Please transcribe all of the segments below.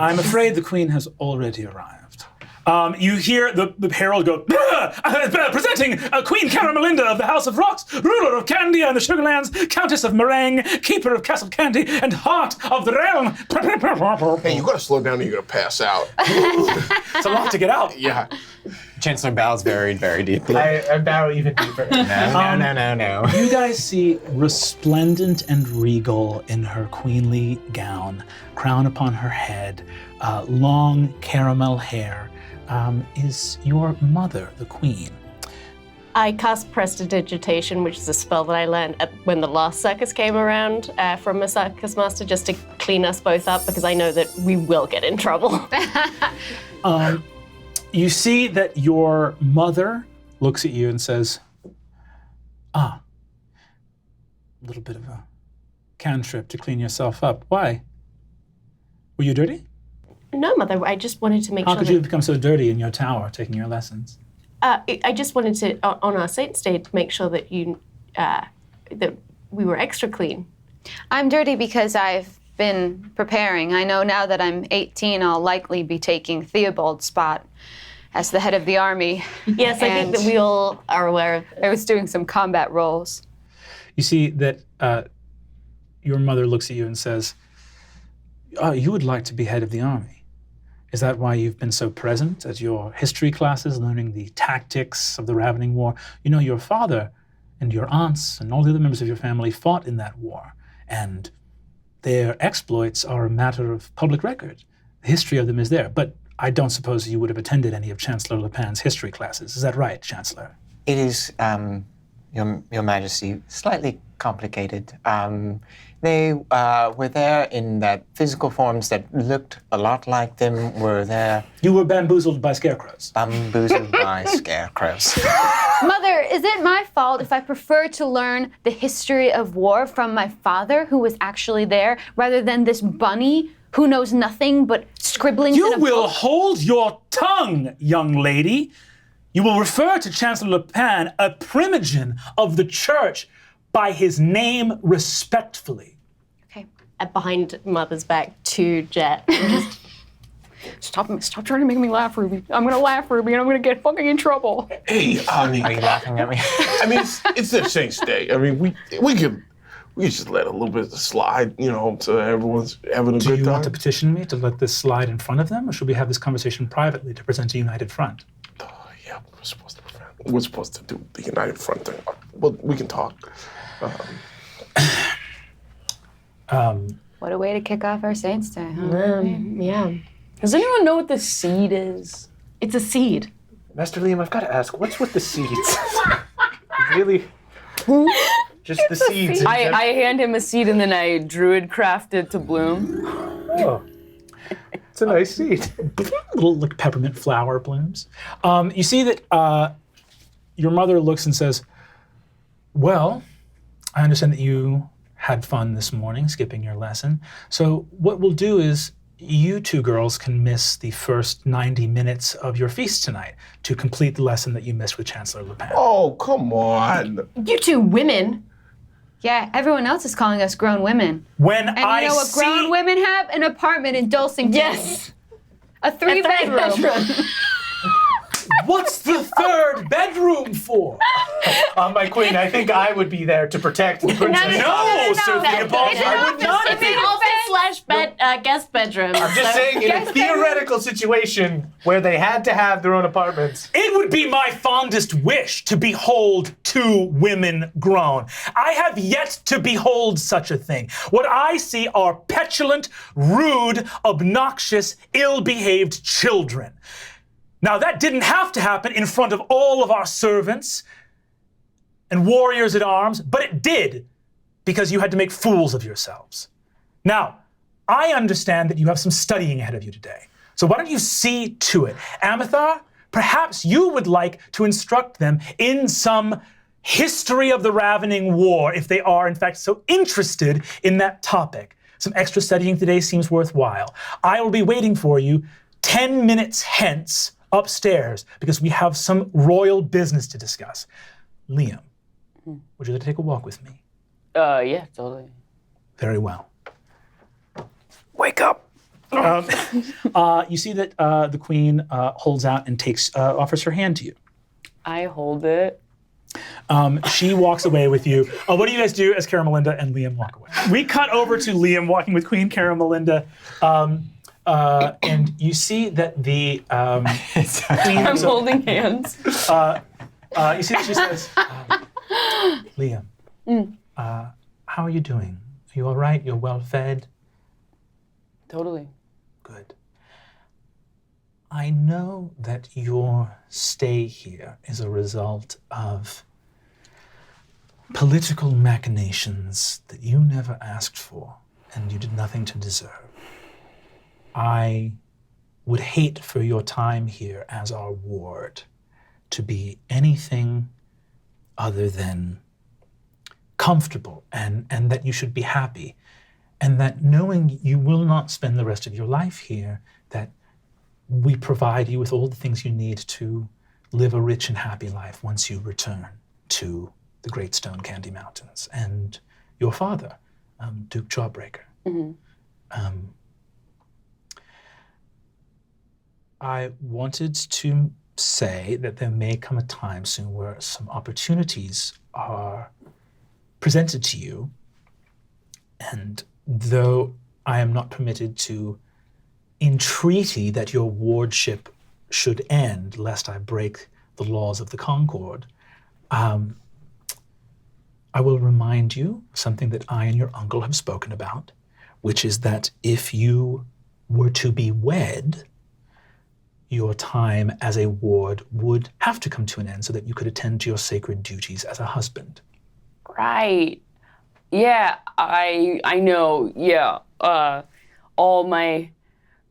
I'm afraid the queen has already arrived. You hear the herald go, presenting Queen Caramelinda of the House of Rocks, ruler of Candia and the Sugarlands, Countess of Meringue, keeper of Castle Candy, and heart of the realm. Hey, you gotta slow down or you're gonna pass out. It's a lot to get out. Yeah. Chancellor bows very, very deeply. I bow even deeper. No. You guys see resplendent and regal in her queenly gown, crown upon her head, long caramel hair, is your mother, the queen. I cast Prestidigitation, which is a spell that I learned when the last circus came around from a circus master, just to clean us both up, because I know that we will get in trouble. You see that your mother looks at you and says, a little bit of a cantrip to clean yourself up. Why? Were you dirty? No, Mother, I just wanted to make sure How could you have become so dirty in your tower taking your lessons? I just wanted to, on our Saint's Day, to make sure that that we were extra clean. I'm dirty because I've been preparing. I know now that I'm 18, I'll likely be taking Theobald's spot as the head of the army. Yes, I think that we all are aware of it. I was doing some combat roles. You see that your mother looks at you and says, you would like to be head of the army. Is that why you've been so present at your history classes, learning the tactics of the Ravening War? You know, your father and your aunts and all the other members of your family fought in that war, and their exploits are a matter of public record. The history of them is there, but I don't suppose you would have attended any of Chancellor Lepin's history classes. Is that right, Chancellor? It is, Your Majesty, slightly complicated. They were there in that physical forms that looked a lot like them were there. You were bamboozled by scarecrows. Bamboozled by scarecrows. Mother, is it my fault if I prefer to learn the history of war from my father, who was actually there, rather than this bunny who knows nothing but scribblings in a book? You will hold your tongue, young lady. You will refer to Chancellor Lepin, a primogen of the church, by his name respectfully. Okay. Behind Mother's back to Jet. Stop trying to make me laugh, Ruby. I'm gonna laugh, Ruby, and I'm gonna get fucking in trouble. Hey, I mean, Are you laughing at me? I mean, it's their Saint's Day. I mean, we could just let a little bit slide, you know, so everyone's having a good time. Do you want to petition me to let this slide in front of them, or should we have this conversation privately to present a united front? Yeah, we're supposed to do the united front thing. Well, we can talk. What a way to kick off our Saints' Day, huh? Yeah. Does anyone know what the seed is? It's a seed. Master Liam, I've got to ask, what's with the seeds? Really? Just the seeds. I hand him a seed and then I druid craft it to bloom. Oh. It's a nice seed. Little like peppermint flower blooms. You see that your mother looks and says, well, I understand that you had fun this morning skipping your lesson. So what we'll do is you two girls can miss the first 90 minutes of your feast tonight to complete the lesson that you missed with Chancellor Lepin. Oh, come on. You two women. Yeah, everyone else is calling us grown women. When And you know what grown women have? An apartment in Dulcington. Yes. A three-bedroom. What's the third bedroom for? My queen, I think I would be there to protect the princess. No, Sir Theobald, I would not It's be. an office / guest bedroom. I'm just saying, in a theoretical situation where they had to have their own apartments. It would be my fondest wish to behold two women grown. I have yet to behold such a thing. What I see are petulant, rude, obnoxious, ill-behaved children. Now, that didn't have to happen in front of all of our servants and warriors at arms, but it did because you had to make fools of yourselves. Now, I understand that you have some studying ahead of you today. So why don't you see to it? Amithar, perhaps you would like to instruct them in some history of the Ravening War if they are, in fact, so interested in that topic. Some extra studying today seems worthwhile. I will be waiting for you 10 minutes hence upstairs because we have some royal business to discuss. Liam, would you like to take a walk with me? Yeah, totally. Very well. Wake up. You see that the queen holds out and offers her hand to you. I hold it. She walks away with you. What do you guys do as Caramelinda and Liam walk away? We cut over to Liam walking with Queen Caramelinda, and you see that the queen... I'm holding hands. You see that she says, Liam, how are you doing? Are you all right? You're well fed? Totally. Good. I know that your stay here is a result of political machinations that you never asked for and you did nothing to deserve. I would hate for your time here as our ward to be anything other than comfortable and that you should be happy, and that knowing you will not spend the rest of your life here, that we provide you with all the things you need to live a rich and happy life once you return to the Great Stone Candy Mountains. And your father, Duke Jawbreaker. I wanted to say that there may come a time soon where some opportunities are presented to you, and though I am not permitted to entreaty that your wardship should end, lest I break the laws of the Concord, I will remind you something that I and your uncle have spoken about, which is that if you were to be wed, your time as a ward would have to come to an end so that you could attend to your sacred duties as a husband. Right. Yeah, I know. Yeah. All my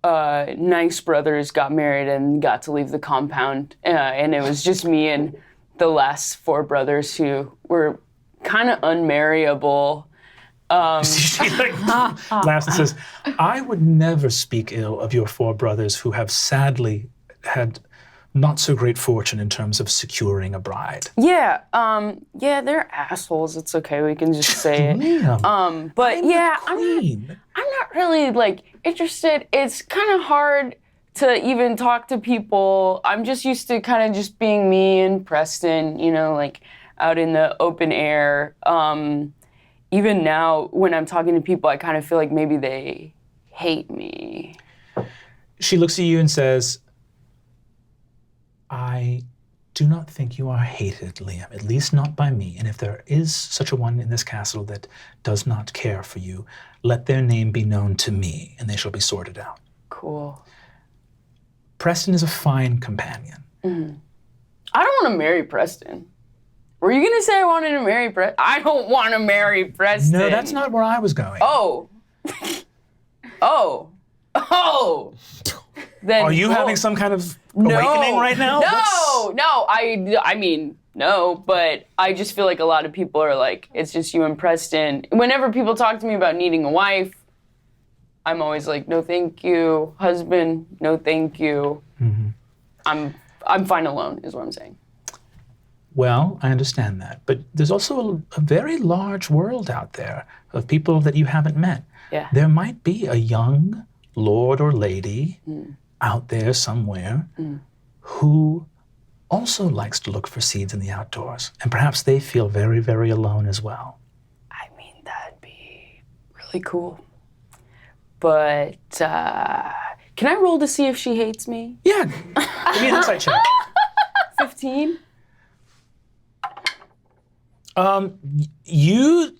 nice brothers got married and got to leave the compound, and it was just me and the last 4 brothers who were kind of unmarriable. She laughs and says, I would never speak ill of your 4 brothers who have sadly had not so great fortune in terms of securing a bride. Yeah, they're assholes. It's okay, we can just say it. Liam, But yeah, queen. I'm not really interested. It's kind of hard to even talk to people. I'm just used to kind of just being me and Preston, out in the open air. Even now, when I'm talking to people, I kind of feel like maybe they hate me. She looks at you and says, I do not think you are hated, Liam, at least not by me. And if there is such a one in this castle that does not care for you, let their name be known to me, and they shall be sorted out. Cool. Preston is a fine companion. Mm-hmm. I don't want to marry Preston. Were you going to say I wanted to marry Preston? I don't want to marry Preston. No, that's not where I was going. Oh. Then are you having some kind of awakening right now? No, but I just feel like a lot of people are like, it's just you and Preston. Whenever people talk to me about needing a wife, I'm always like, no thank you. Husband, no thank you. Mm-hmm. I'm fine alone, is what I'm saying. Well, I understand that. But there's also a very large world out there of people that you haven't met. Yeah. There might be a young lord or lady out there somewhere who also likes to look for seeds in the outdoors. And perhaps they feel very, very alone as well. I mean, that'd be really cool. But can I roll to see if she hates me? Yeah. Give me an insight check. 15? You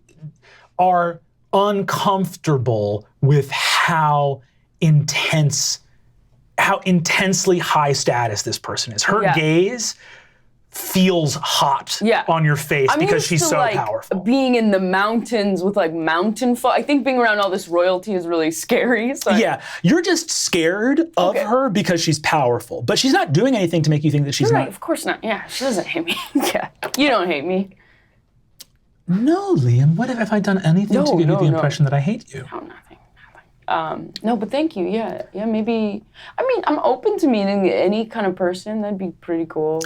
are uncomfortable with how intensely high status this person is. Her gaze feels hot on your face because she's so powerful. Being in the mountains with mountain folk. I think being around all this royalty is really scary. So yeah, you're just scared of her because she's powerful, but she's not doing anything to make you think that she's You're not. Right, of course not. Yeah, she doesn't hate me. Yeah, you don't hate me. No, Liam, what have I done anything to give you the impression that I hate you? No, nothing. No, but thank you. Yeah, maybe. I mean, I'm open to meeting any kind of person. That'd be pretty cool.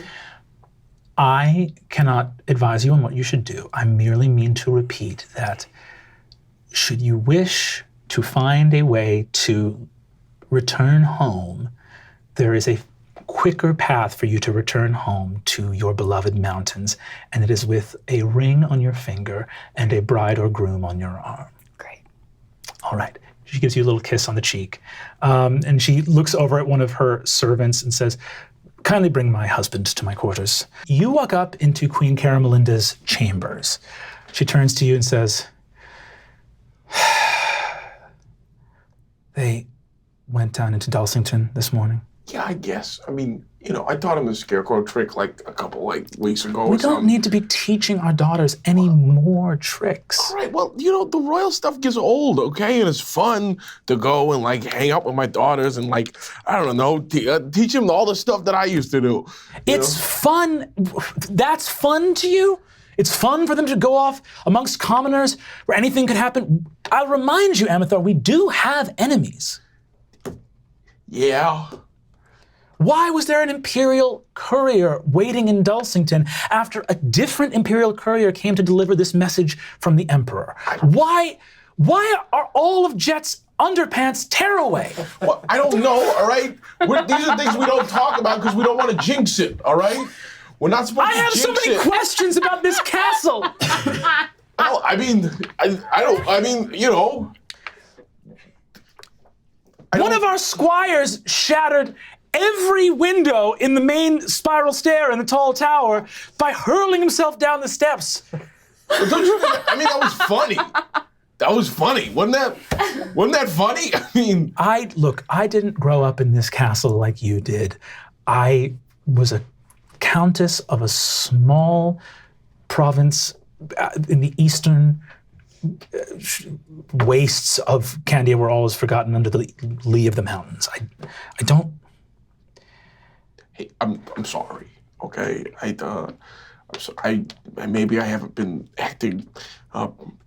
I cannot advise you on what you should do. I merely mean to repeat that should you wish to find a way to return home, there is a quicker path for you to return home to your beloved mountains, and it is with a ring on your finger and a bride or groom on your arm. Great. All right. She gives you a little kiss on the cheek, and she looks over at one of her servants and says, kindly bring my husband to my quarters. You walk up into Queen Caramelinda's chambers. She turns to you and says, they went down into Dulcington this morning. Yeah, I guess. I mean, I taught him the scarecrow trick like a couple weeks ago. We don't need to be teaching our daughters any more tricks. All right, well, the royal stuff gets old, okay? And it's fun to go and hang out with my daughters and I don't know, teach them all the stuff that I used to do. It's fun. That's fun to you? It's fun for them to go off amongst commoners where anything could happen. I'll remind you, Amethar, we do have enemies. Yeah. Why was there an Imperial courier waiting in Dulcington after a different Imperial courier came to deliver this message from the Emperor? Why are all of Jet's underpants tearaway? Well, I don't know, all right? These are things we don't talk about because we don't want to jinx it, all right? We're not supposed to jinx it. I have so many questions about this castle. Well, I mean, One of our squires shattered every window in the main spiral stair in the tall tower by hurling himself down the steps. But don't you think, that was funny. That was funny. Wasn't that funny? I didn't grow up in this castle like you did. I was a countess of a small province in the eastern wastes of Candia were always forgotten under the lee of the mountains. I don't. Hey, I'm sorry. Okay, maybe I haven't been acting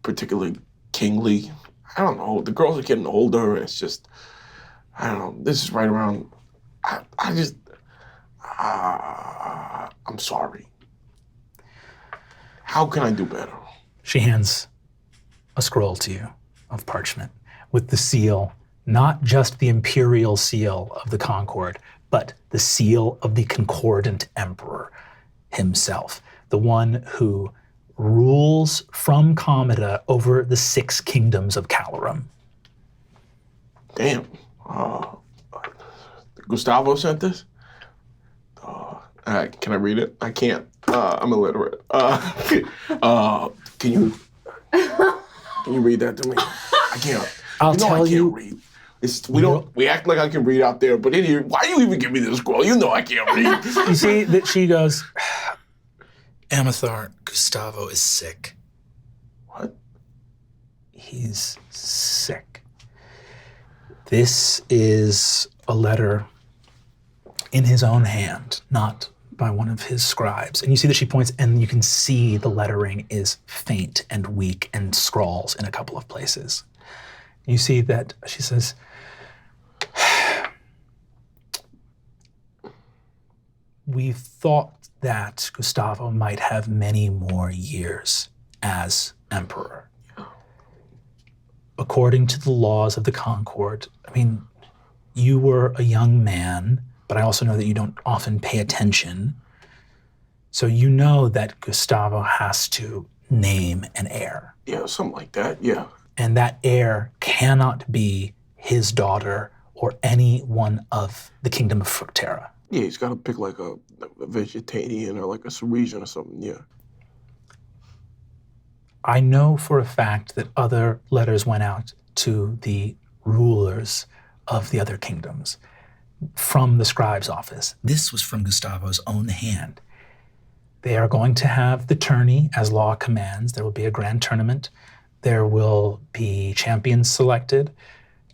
particularly kingly. I don't know. The girls are getting older. It's just, I don't know. This is right around. I'm sorry. How can I do better? She hands a scroll to you of parchment with the seal, not just the imperial seal of the Concord, but the seal of the concordant emperor himself, the one who rules from Comida over the 6 kingdoms of Calorum. Damn. Gustavo sent this? Can I read it? I can't. I'm illiterate. Can you read that to me? I can't. I'll tell you. I can't read. We act like I can read out there, but in here, why do you even give me this scroll? You know I can't read. You see that she goes, Amethar, Gustavo is sick. What? He's sick. This is a letter in his own hand, not by one of his scribes. And you see that she points, and you can see the lettering is faint and weak and scrawls in a couple of places. You see that she says, we thought that Gustavo might have many more years as emperor. According to the laws of the Concord, you were a young man, but I also know that you don't often pay attention. So you know that Gustavo has to name an heir. Yeah, something like that, yeah. And that heir cannot be his daughter or any one of the kingdom of Fructera. Yeah, he's got to pick like a vegetarian or like a Ceresian or something, yeah. I know for a fact that other letters went out to the rulers of the other kingdoms from the scribe's office. This was from Gustavo's own hand. They are going to have the tourney as law commands. There will be a grand tournament. There will be champions selected,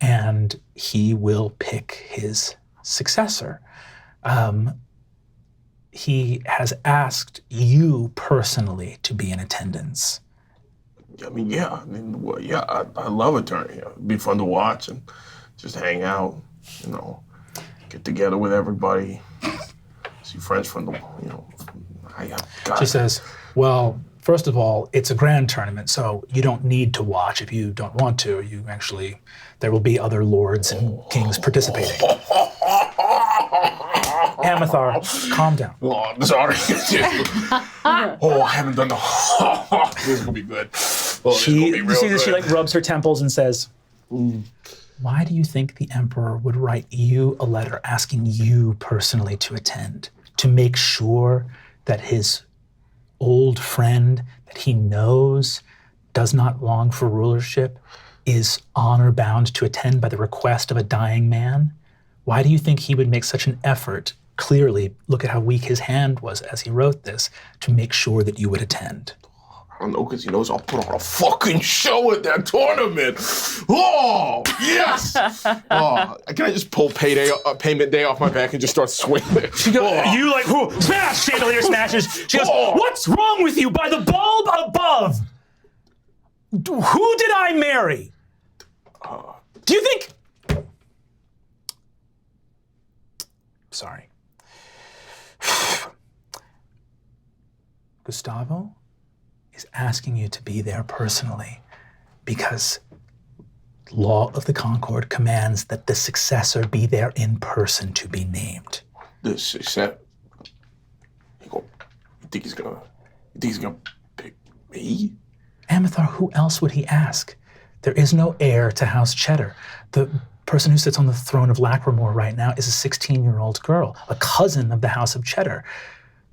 and he will pick his successor. He has asked you personally to be in attendance. I love a tourney. It'd be fun to watch and just hang out, get together with everybody, see friends from the, She says, well, First of all, it's a grand tournament, so you don't need to watch if you don't want to. There will be other lords and kings participating. Amethar, calm down. Oh, sorry. I haven't done the. This is gonna be good. Oh, You see this? She like rubs her temples and says, "Why do you think the emperor would write you a letter asking you personally to attend, to make sure that his old friend that he knows does not long for rulership is honor bound to attend by the request of a dying man? Why do you think he would make such an effort? Clearly, look at how weak his hand was as he wrote this, to make sure that you would attend." I don't know, because he knows I'll put on a fucking show at that tournament. Oh, yes! Can I just pull payment day off my back and just start swinging? She goes, you like, smash! Chandelier smashes. She goes, what's wrong with you? By the bulb above! Who did I marry? Do you think... Sorry. Gustavo is asking you to be there personally because law of the Concord commands that the successor be there in person to be named. The successor? You think he's gonna pick me? Amethar, who else would he ask? There is no heir to House Cheddar. The person who sits on the throne of Lacrimore right now is a 16-year-old girl, a cousin of the House of Cheddar.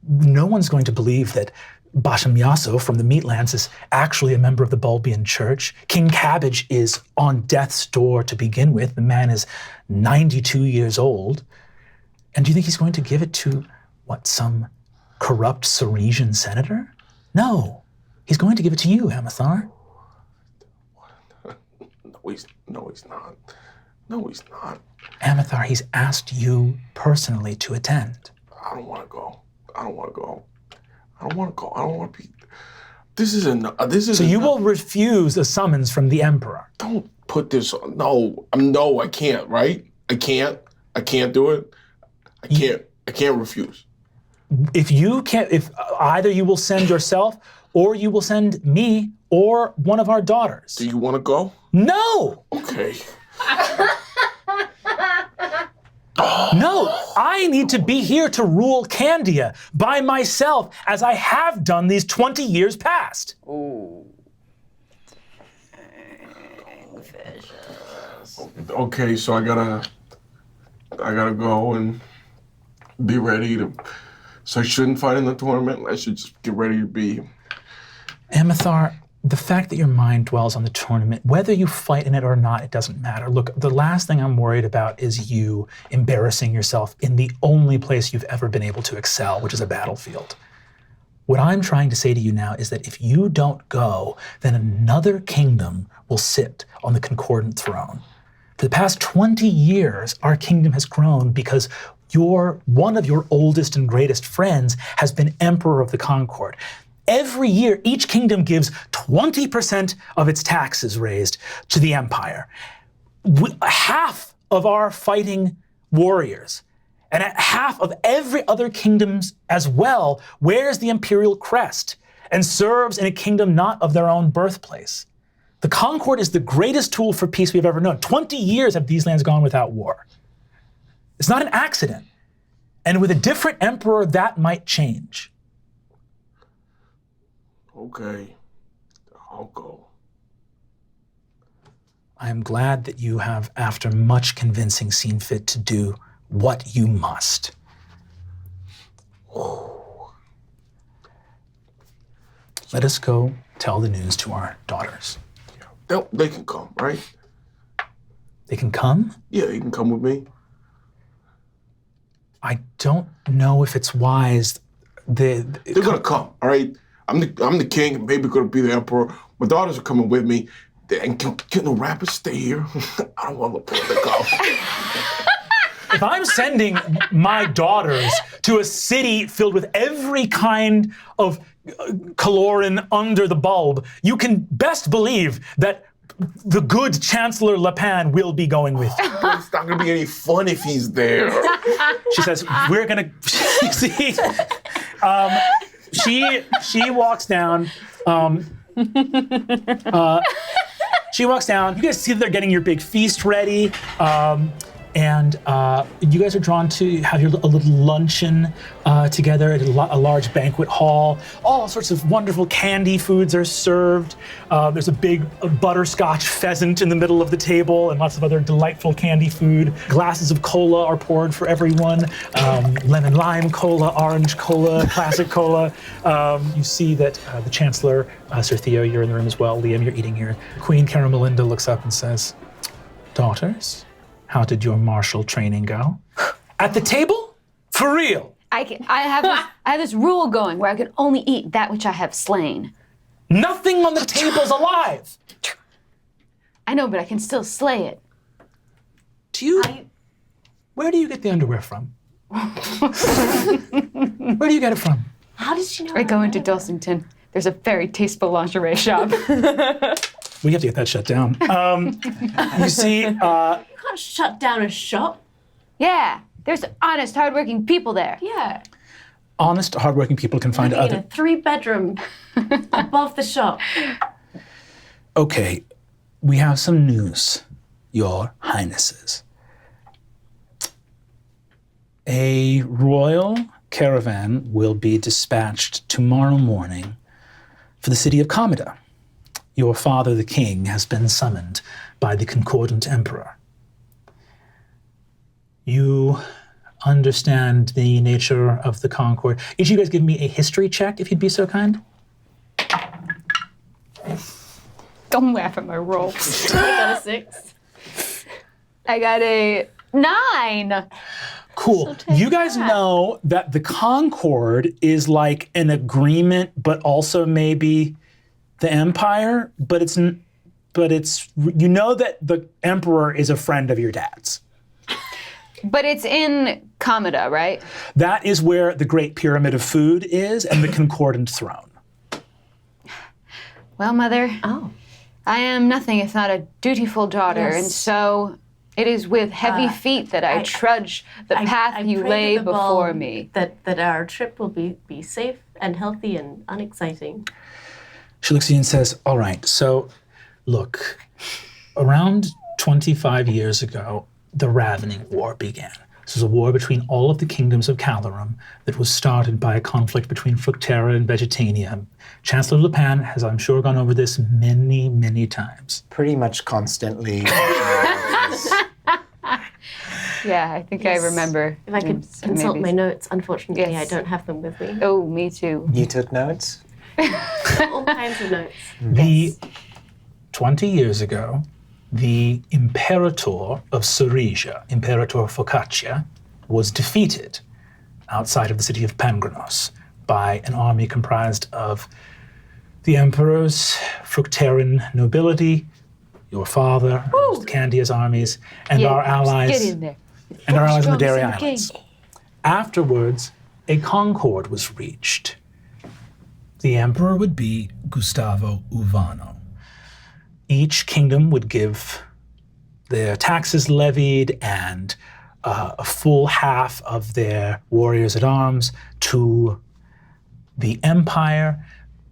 No one's going to believe that Basham Yasso from the Meatlands is actually a member of the Bulbian Church. King Cabbage is on death's door to begin with. The man is 92 years old. And do you think he's going to give it to, some corrupt Ceresian senator? No. He's going to give it to you, Amethar. No, he's not. No, he's not. Amethar, he's asked you personally to attend. I don't want to go. I don't want to be. This is. So you will refuse a summons from the Emperor. Don't put this on. No, I can't. Right? I can't do it. I can't refuse. If either you will send yourself, or you will send me, or one of our daughters. Do you want to go? No. Okay. No, I need to be here to rule Candia by myself, as I have done these 20 years past. Ooh. Okay, so I gotta go and be ready to. So I shouldn't fight in the tournament. I should just get ready to be. Amethar, the fact that your mind dwells on the tournament, whether you fight in it or not, it doesn't matter. Look, the last thing I'm worried about is you embarrassing yourself in the only place you've ever been able to excel, which is a battlefield. What I'm trying to say to you now is that if you don't go, then another kingdom will sit on the concordant throne. For the past 20 years, our kingdom has grown because one of your oldest and greatest friends has been Emperor of the Concord. Every year, each kingdom gives 20% of its taxes raised to the empire. Half of our fighting warriors, and half of every other kingdoms as well, wears the imperial crest and serves in a kingdom not of their own birthplace. The Concord is the greatest tool for peace we've ever known. 20 years have these lands gone without war. It's not an accident. And with a different emperor, that might change. Okay, I'll go. I am glad that you have, after much convincing, seen fit to do what you must. Let us go tell the news to our daughters. Yeah, they can come, right? They can come? Yeah, they can come with me. I don't know if it's wise. They're gonna come, all right? I'm the king, and maybe gonna be the emperor. My daughters are coming with me. And can the rappers stay here? I don't want to go. If I'm sending my daughters to a city filled with every kind of colorin under the bulb, you can best believe that the good Chancellor Lapin will be going with you. But it's not gonna be any fun if he's there. She says, we're gonna, see, She walks down. She walks down. You guys see that they're getting your big feast ready. And you guys are drawn to have a little luncheon together at a large banquet hall. All sorts of wonderful candy foods are served. There's a big butterscotch pheasant in the middle of the table and lots of other delightful candy food. Glasses of cola are poured for everyone. Lemon lime cola, orange cola, classic cola. You see that the Chancellor, Sir Theo, you're in the room as well. Liam, you're eating here. Queen Caramelinda looks up and says, "Daughters, how did your martial training go?" At the table? For real? I have this rule going where I can only eat that which I have slain. Nothing on the table's alive. I know, but I can still slay it. Where do you get the underwear from? Where do you get it from? How did she know? I go into Dulcington. There's a very tasteful lingerie shop. We have to get that shut down. You see, Can't shut down a shop. Yeah, there's honest, hardworking people there. Yeah. honest, hardworking people can find Living other... in a 3-bedroom above the shop. Okay, we have some news, Your Highnesses. A royal caravan will be dispatched tomorrow morning for the city of Kameda. Your father, the king, has been summoned by the concordant emperor. You understand the nature of the concord. Each of you guys give me a history check, if you'd be so kind. Don't laugh at my roll. I got a 6. I got a 9. Cool. You guys know that the Concord is like an agreement, but also maybe the Empire. But it's you know that the Emperor is a friend of your dad's. But it's in Kameda, right? That is where the Great Pyramid of Food is, and the Concordant Throne. Well, Mother. Oh. I am nothing if not a dutiful daughter, Yes. and so it is with heavy feet that I trudge the path you pray lay to the before ball me. That our trip will be safe and healthy and unexciting. She looks at you and says, all right, so look, around 25 years ago, the Ravening War began. This was a war between all of the kingdoms of Calorum that was started by a conflict between Fructera and Vegetania. Chancellor Lepan has, I'm sure, gone over this many, many times. Pretty much constantly. Yeah, I think I remember. If I could Mm, consult maybe. my notes, unfortunately, Yes. I don't have them with me. Oh, me too. You took notes? All kinds of notes. The 20 years ago, the Imperator of Syresia, Imperator Focaccia, was defeated outside of the city of Pangranos by an army comprised of the Emperor's Fructeran nobility, your father, Candia's armies, and our allies, Get in there. and our allies in the Strong Dairy son of king. Islands. Afterwards, a concord was reached. The emperor would be Gustavo Uvano. Each kingdom would give their taxes levied and a full half of their warriors at arms to the empire,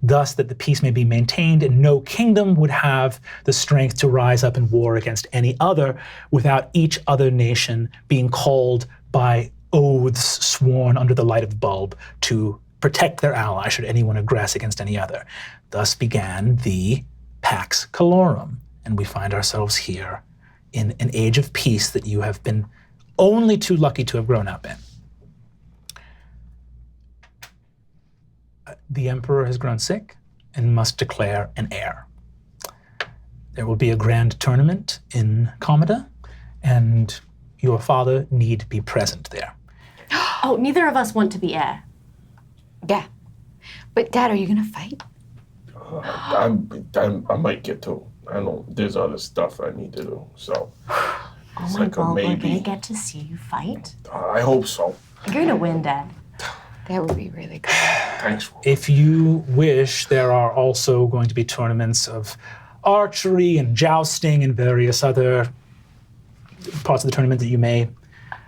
thus that the peace may be maintained and no kingdom would have the strength to rise up in war against any other without each other nation being called by oaths sworn under the light of the bulb to protect their ally should anyone aggress against any other. Thus began the Pax Calorum, and we find ourselves here in an age of peace that you have been only too lucky to have grown up in. The Emperor has grown sick and must declare an heir. There will be a grand tournament in Kameda, and your father need be present there. Oh, neither of us want to be heir. Yeah. But Dad, are you gonna fight? I might get to. I know there's other stuff I need to do. So Oh it's my like a God, we're maybe. gonna get to see you fight. I hope so. You're gonna win, Dad. That would be really good. Thanks. If you wish, there are also going to be tournaments of archery and jousting and various other parts of the tournament that you may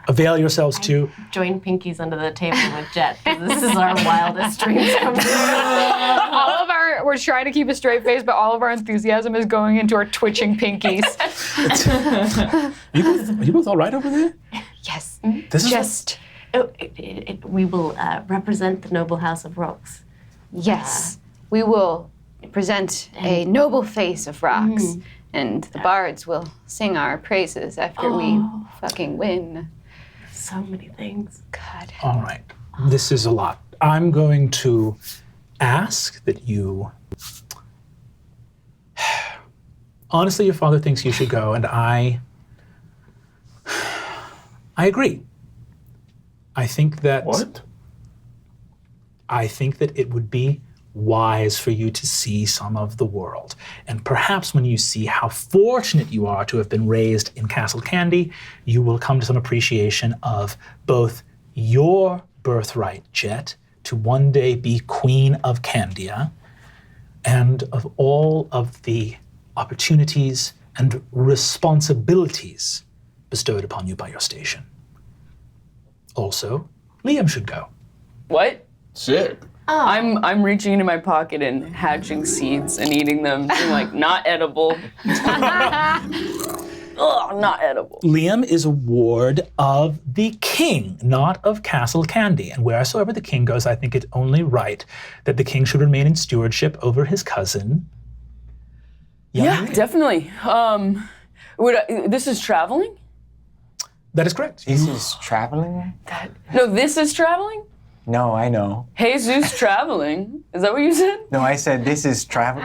avail yourselves to. Join pinkies under the table with Jet, because this is our wildest dreams come true. We're trying to keep a straight face, but all of our enthusiasm is going into our twitching pinkies. Are you both all right over there? Yes. This is Just, We will represent the noble house of rocks. yes. We will present a noble face of rocks, and the bards will sing our praises after we fucking win. So many things. God. all right. This is a lot. I'm going to ask that you. Honestly, your father thinks you should go, and I agree. I think that What? I think that it would be wise for you to see some of the world. And perhaps when you see how fortunate you are to have been raised in Castle Candy, you will come to some appreciation of both your birthright, Jet, to one day be Queen of Candia, and of all of the opportunities and responsibilities bestowed upon you by your station. Also, Liam should go. What? Sick. I'm reaching into my pocket and hatching seeds and eating them. I'm like, not edible. Ugh, not edible. Liam is a ward of the king, not of Castle Candy. And wheresoever the king goes, I think it only right that the king should remain in stewardship over his cousin. Yeah, definitely. This is traveling? That is correct. This is traveling? No, this is traveling? No, I know. Jesus traveling. Is that what you said? No, I said this is travel.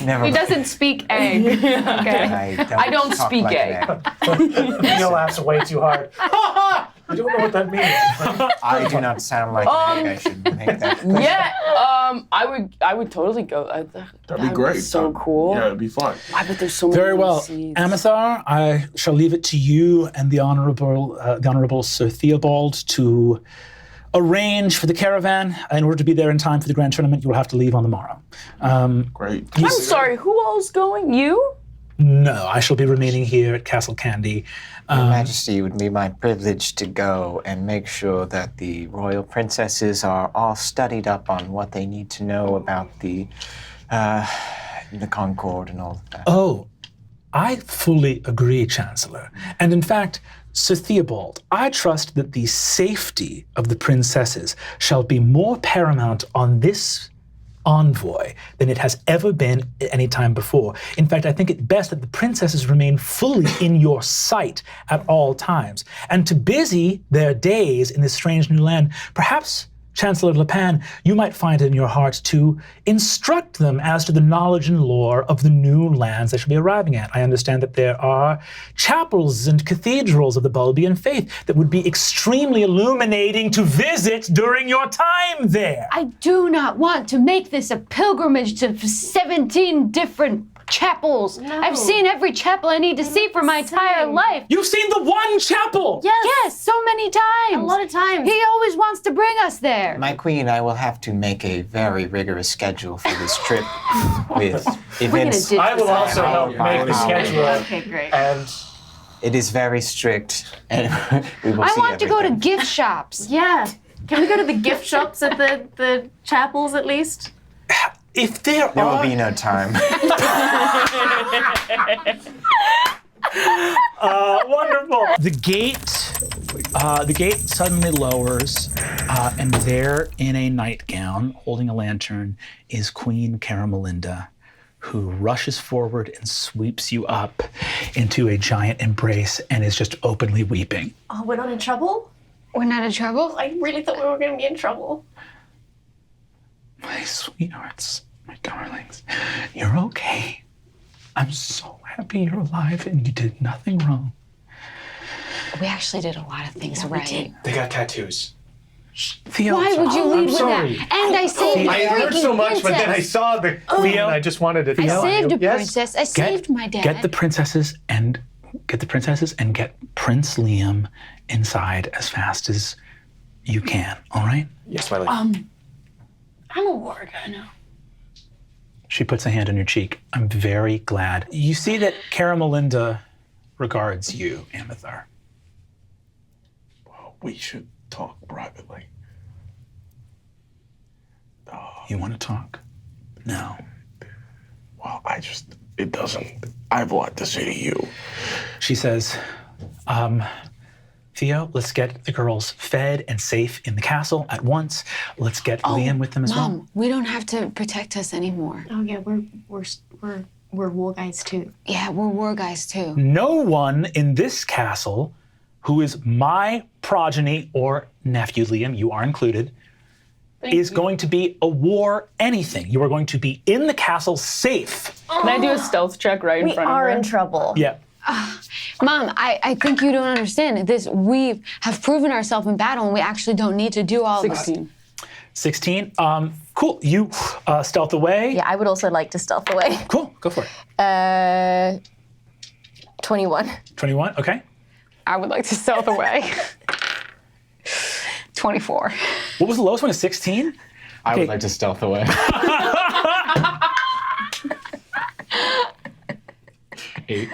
Never He mind. doesn't speak A. Okay. I don't talk speak like A. an Neil laughs way too hard. I don't know what that means. I do not sound like an egg. I should make that clear. Yeah, I would totally go. That'd be great. So cool. Yeah, it'd be fun. I bet there's so many Very well. seeds. Amithar, I shall leave it to you and the Honorable Sir Theobald to arrange for the caravan. In order to be there in time for the grand tournament, you will have to leave on the morrow. Great. I'm sorry, who all's going? You? No, I shall be remaining here at Castle Candy. Your Majesty, it would be my privilege to go and make sure that the royal princesses are all studied up on what they need to know about the Concord and all of that. Oh, I fully agree, Chancellor. And in fact, Sir Theobald, I trust that the safety of the princesses shall be more paramount on this envoy than it has ever been at any time before. In fact, I think it best that the princesses remain fully in your sight at all times. And to busy their days in this strange new land, perhaps, Chancellor Lepan, you might find it in your heart to instruct them as to the knowledge and lore of the new lands they shall be arriving at. I understand that there are chapels and cathedrals of the Bulbian faith that would be extremely illuminating to visit during your time there. I do not want to make this a pilgrimage to 17 different chapels. No. I've seen every chapel I need to see for my entire life. You've seen the one chapel! Yes, so many times. A lot of times. He always wants to bring us there. My queen, I will have to make a very rigorous schedule for this trip with events. ditch I will also help Yeah. make the schedule. Okay, great. And It is very strict, and we will I see want to go to everything. gift shops. Yeah. Can we go to the gift shops at the chapels at least? If there There will are... be no time. Wonderful. The gate suddenly lowers, and there in a nightgown, holding a lantern, is Queen Caramelinda, who rushes forward and sweeps you up into a giant embrace and is just openly weeping. Oh, we're not in trouble? We're not in trouble. I really thought we were going to be in trouble. My sweethearts, my darlings, you're okay. I'm so happy you're alive and you did nothing wrong. We actually did a lot of things right. they got tattoos. Theo, Why would you lead with sorry. that? And I saved I a heard freaking so much, princess. but then I saw the queen and I just wanted to I tell saved you. a princess. I saved my dad. Get the princesses and get Prince Liam inside as fast as you can, all right? Yes, my lady. I'm a war guy now. She puts a hand on your cheek. I'm very glad. You see that Caramelinda regards you, Amithar. we should talk privately. You want to talk? No. Well, it doesn't. I have a lot to say to you. She says, Theo, let's get the girls fed and safe in the castle at once. Let's get Liam with them as well. Mom, we don't have to protect us anymore. Oh yeah, we're war guys too. Yeah, we're war guys too. No one in this castle who is my progeny or nephew, Liam, you are included, is going to be a war anything. You are going to be in the castle safe. Can I do a stealth check right in We front of her? are in trouble. Yeah. Mom, I think you don't understand this. We have proven ourselves in battle, and we actually don't need to do all this. 16. 16. Cool. You stealth away. Yeah, I would also like to stealth away. Cool. Go for it. 21. 21. Okay. I would like to stealth away. 24. What was the lowest one? 16? I would like to stealth away. 8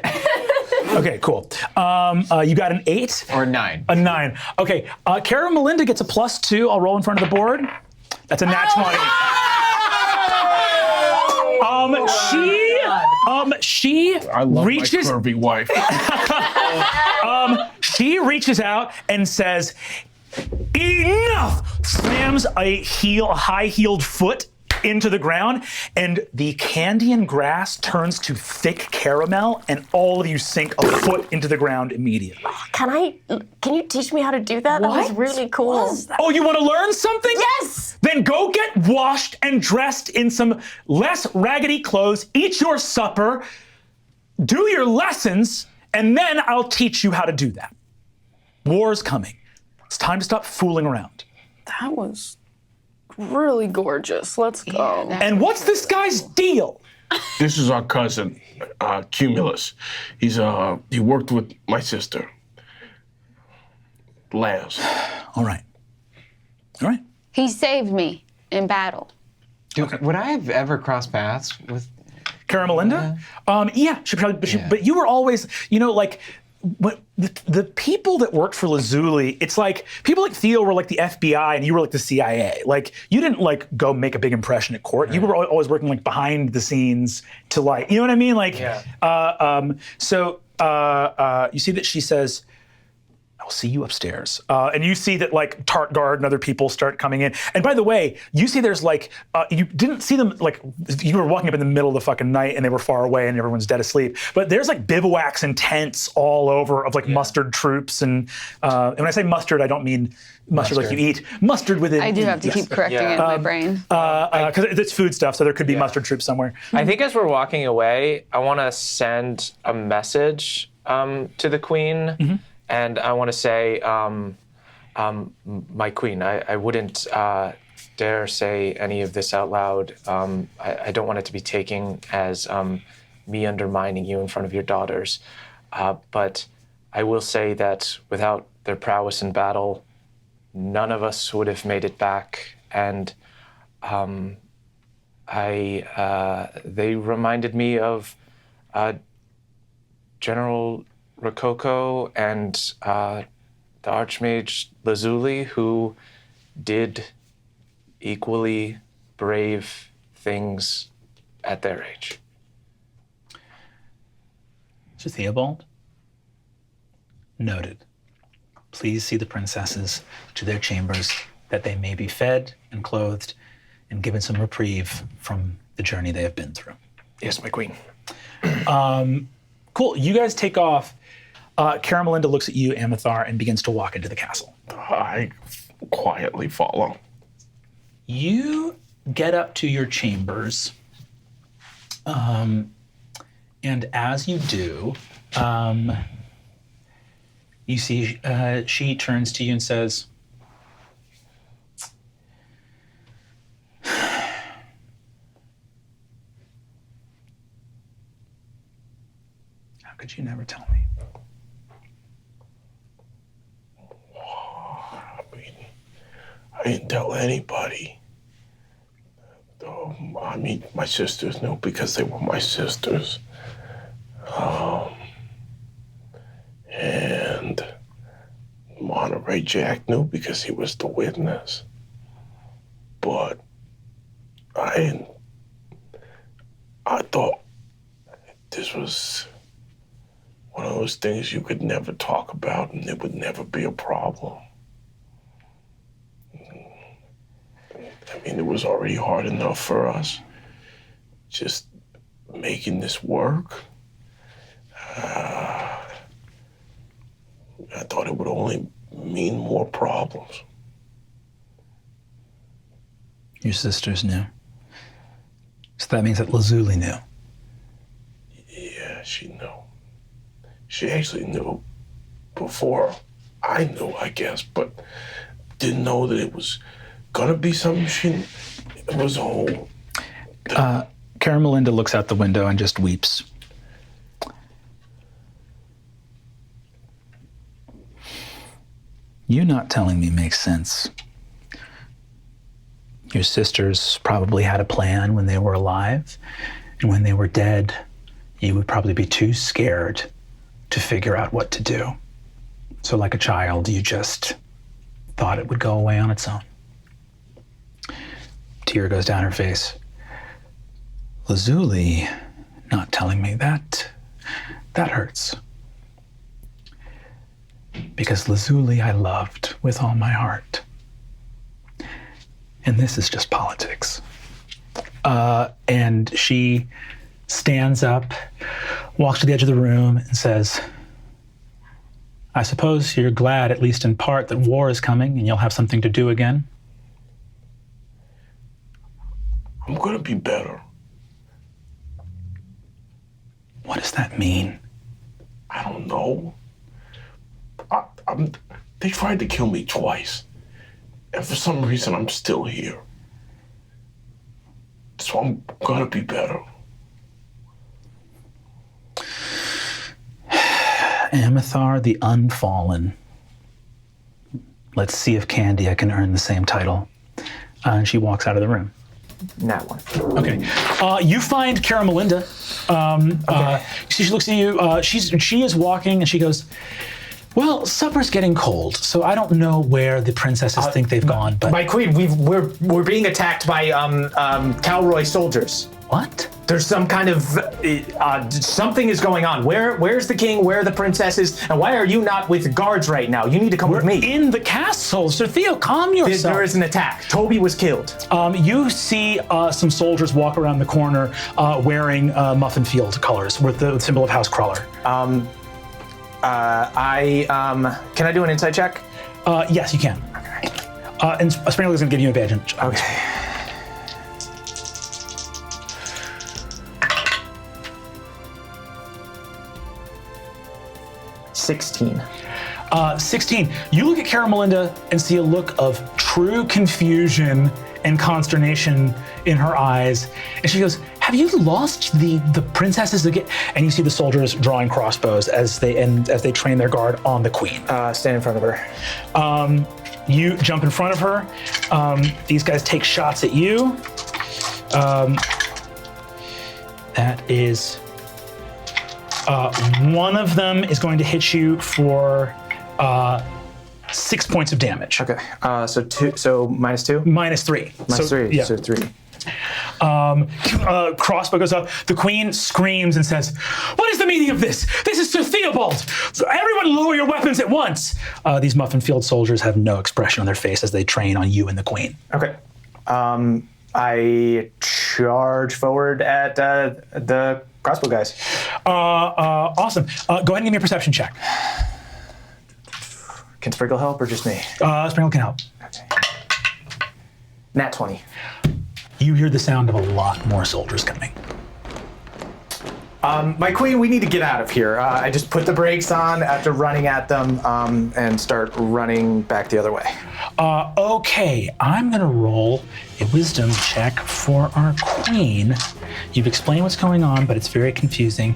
Okay, cool. You got an 8? or 9. A 9. Okay, Caramelinda gets a +2. I'll roll in front of the board. That's a nat 20. She I love reaches my curvy wife. She reaches out and says, "Enough!" Slams a high-heeled foot into the ground, and the Candian grass turns to thick caramel, and all of you sink a foot into the ground immediately. Can you teach me how to do that? That was really cool. Oh, you want to learn something? Yes! Then go get washed and dressed in some less raggedy clothes, eat your supper, do your lessons, and then I'll teach you how to do that. War's coming. It's time to stop fooling around. That was really gorgeous. Let's go. And what's this guy's deal? This is our cousin, Cumulus. He worked with my sister, Laz. All right. All right. He saved me in battle. Would I have ever crossed paths with? Caramelinda? Yeah, she probably, but you were always, like, the people that worked for Lazuli, it's like, people like Theo were like the FBI and you were like the CIA. Like, you didn't go make a big impression at court. Right. You were always working like behind the scenes to you know what I mean? Like, so you see that she says, "I'll see you upstairs." And you see that Tartgard and other people start coming in. And by the way, you see there's you didn't see them you were walking up in the middle of the fucking night and they were far away and everyone's dead asleep. But there's bivouacs and tents all over of mustard troops. And when I say mustard, I don't mean mustard like you eat. Mustard within. I do have to keep correcting it in my brain. Because it's food stuff, so there could be mustard troops somewhere. I think as we're walking away, I want to send a message to the queen. Mm-hmm. And I want to say, my queen, I wouldn't dare say any of this out loud. I don't want it to be taken as me undermining you in front of your daughters. But I will say that without their prowess in battle, none of us would have made it back. And they reminded me of General Rococo and the Archmage Lazuli, who did equally brave things at their age. Mr. Theobald, noted. Please see the princesses to their chambers, that they may be fed and clothed and given some reprieve from the journey they have been through. Yes, my queen. Cool. You guys take off. Caramelinda looks at you, Amithar, and begins to walk into the castle. I quietly follow. You get up to your chambers, and as you do, you see she turns to you and says, "How could you never tell me?" I didn't tell anybody. My sisters knew because they were my sisters. And Monterey way Jack knew because he was the witness. But I thought this was one of those things you could never talk about and it would never be a problem. I mean, it was already hard enough for us just making this work. I thought it would only mean more problems. Your sisters knew. So that means that Lazuli knew. Yeah, she knew. She actually knew before I knew, I guess, but didn't know that it was gonna be something it was a whole... Caramelinda looks out the window and just weeps. You not telling me makes sense. Your sisters probably had a plan when they were alive, and when they were dead, you would probably be too scared to figure out what to do. So like a child, you just thought it would go away on its own. Tear goes down her face. Lazuli not telling me that hurts. Because Lazuli I loved with all my heart. And this is just politics. And she stands up, walks to the edge of the room and says, I suppose you're glad, at least in part, that war is coming and you'll have something to do again. I'm gonna be better. What does that mean? I don't know. They tried to kill me twice. And for some reason, I'm still here. So I'm gonna be better. Amithar the Unfallen. Let's see if Candia can earn the same title. And she walks out of the room. That one. Okay. You find Caramelinda. She looks at you. She is walking and she goes, well, supper's getting cold, so I don't know where the princesses think they've gone, but... My queen, we're being attacked by Calroy soldiers. What? There's some kind of, something is going on. Where's the king? Where are the princesses? And why are you not with guards right now? You need to come with me. In the castle. Sir Theo, calm yourself. There is an attack. Toby was killed. You see some soldiers walk around the corner wearing Muffin Field colors with the symbol of House Crawler. Can I do an insight check? Yes, you can. Okay. And Sprinkle is going to give you an advantage. Okay. $16. 16. You look at Caramelinda and see a look of true confusion and consternation in her eyes. And she goes, have you lost the princesses again? And you see the soldiers drawing crossbows as they train their guard on the queen. Stand in front of her. You jump in front of her. These guys take shots at you. That is, one of them is going to hit you for 6 points of damage. Okay. So minus 2? Minus 3. Minus 3. Yeah. So 3. Crossbow goes up. The queen screams and says, what is the meaning of this? This is Sir Theobald. Everyone lower your weapons at once. These Muffin Field soldiers have no expression on their face as they train on you and the queen. Okay. I charge forward at the crossbow guys. Awesome. Go ahead and give me a perception check. Can Sprinkle help or just me? Sprinkle can help. Okay. Nat 20. You hear the sound of a lot more soldiers coming. My queen, we need to get out of here. I just put the brakes on after running at them and start running back the other way. Okay, I'm gonna roll a wisdom check for our queen. You've explained what's going on, but it's very confusing.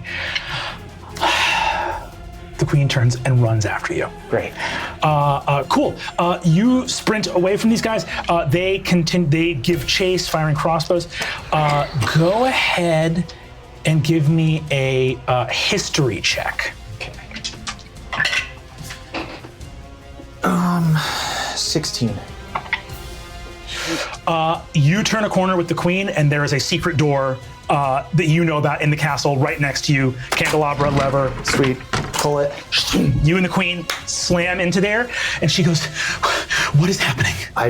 The queen turns and runs after you. Great. Cool. You sprint away from these guys. They give chase, firing crossbows. Go ahead and give me a history check. Okay. 16. You turn a corner with the queen, and there is a secret door that you know about in the castle right next to you. Candelabra, lever. Sweet. Pull it. You and the queen slam into there, and she goes, "What is happening?" I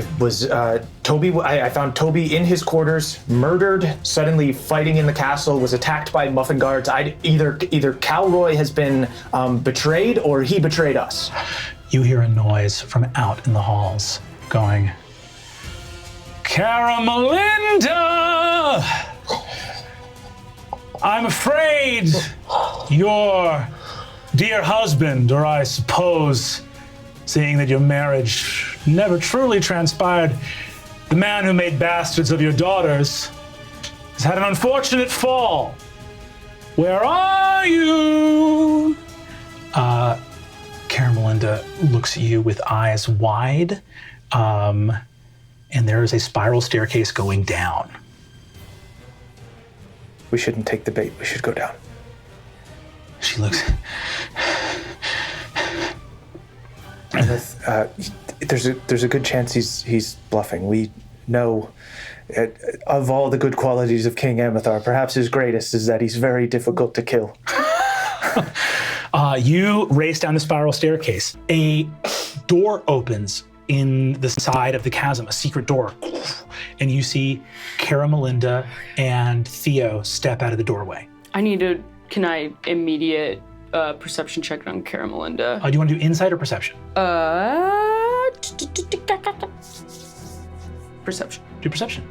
found Toby in his quarters, murdered, suddenly fighting in the castle, was attacked by muffin guards. Either Calroy has been betrayed or he betrayed us. You hear a noise from out in the halls going, "Caramelinda! I'm afraid your dear husband, or I suppose, seeing that your marriage never truly transpired, the man who made bastards of your daughters, has had an unfortunate fall. Where are you?" Caramelinda looks at you with eyes wide, and there is a spiral staircase going down. We shouldn't take the bait. We should go down. She looks. There's a good chance he's bluffing. We know, of all the good qualities of King Amethar, perhaps his greatest is that he's very difficult to kill. You race down the spiral staircase. A door opens in the side of the chasm, a secret door, and you see Caramelinda and Theo step out of the doorway. Can I immediate perception check on Caramelinda? Do you want to do insight or perception? Perception. Do perception.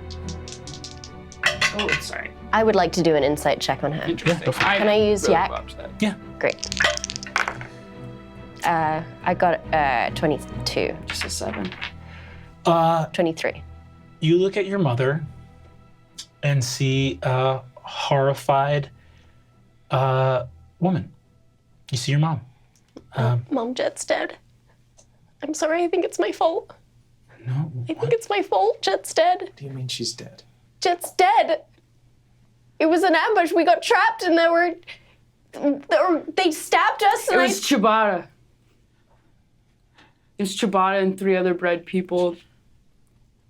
Oh, sorry. I would like to do an insight check on her. Interesting. Can I use Yak? Yeah. Great. I got 22. Just a 7. 23. You look at your mother and see a horrified woman. You see your mom. Mom, Jet's dead. I'm sorry, I think it's my fault. No. I think it's my fault. Jet's dead. What do you mean she's dead? Jet's dead. It was an ambush. We got trapped and they stabbed us. It was Ciabatta. It was Ciabatta and 3 other bred people.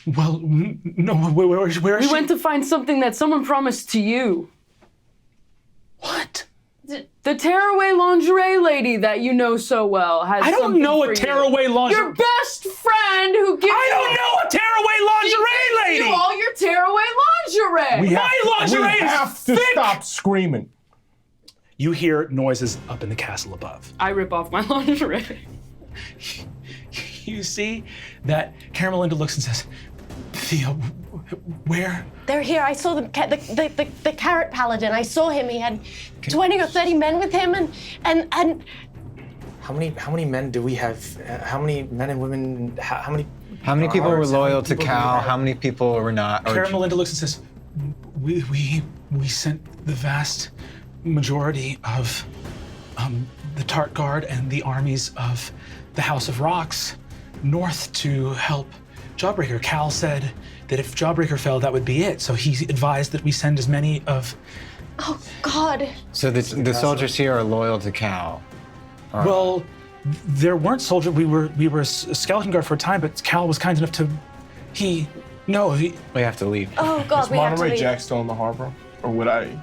Well, no, where is she? We went to find something that someone promised to you. What? The tearaway lingerie lady that you know so well has I don't something know for a you. tearaway lingerie. Your best friend who gives I don't know a tearaway lingerie lady. you all your tearaway lingerie. Lingerie We is have to thick. stop screaming. You hear noises up in the castle above. I rip off my lingerie. You see that Caramelinda looks and says, "Theo, where?" They're here. I saw the carrot paladin. I saw him. He had 20 or 30 men with him, and How many men do we have? How many men and women? How many? How many people were guards? How many loyal to people do we Cal? have? How many people were not? Or Caramelinda looks and says, "We sent the vast majority of the Tart Guard and the armies of the House of Rocks north to help Jawbreaker. Cal said that if Jawbreaker fell, that would be it. So he advised that we send as many of." oh God. So the soldiers here are loyal to Cal. Well, there weren't soldiers. We were a skeleton guard for a time, but Cal was kind enough to. We have to leave. Oh God, Is we have to Monterey leave. Jack still in the harbor? Or would I?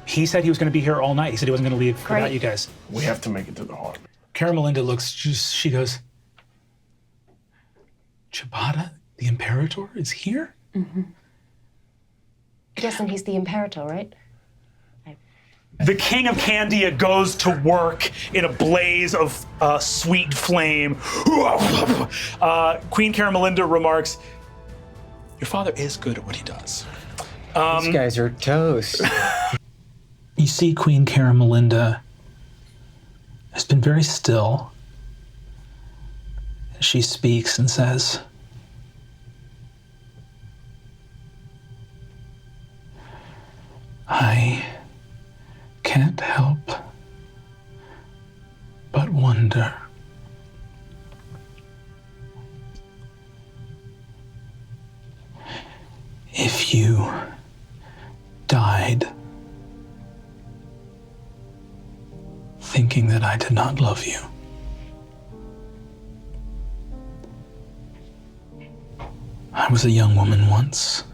He said he was going to be here all night. He said he wasn't going to leave without Great. you guys. We have to make it to the harbor. Caramelinda looks. She goes. Ciabatta, the Imperator, is here. Yes, and he's the Imperator, right? The King of Candia goes to work in a blaze of sweet flame. Queen Caramelinda remarks, "Your father is good at what he does." These guys are toast. You see Queen Caramelinda has been very still. She speaks and says, "I can't help but wonder if you died thinking that I did not love you. I was a young woman once,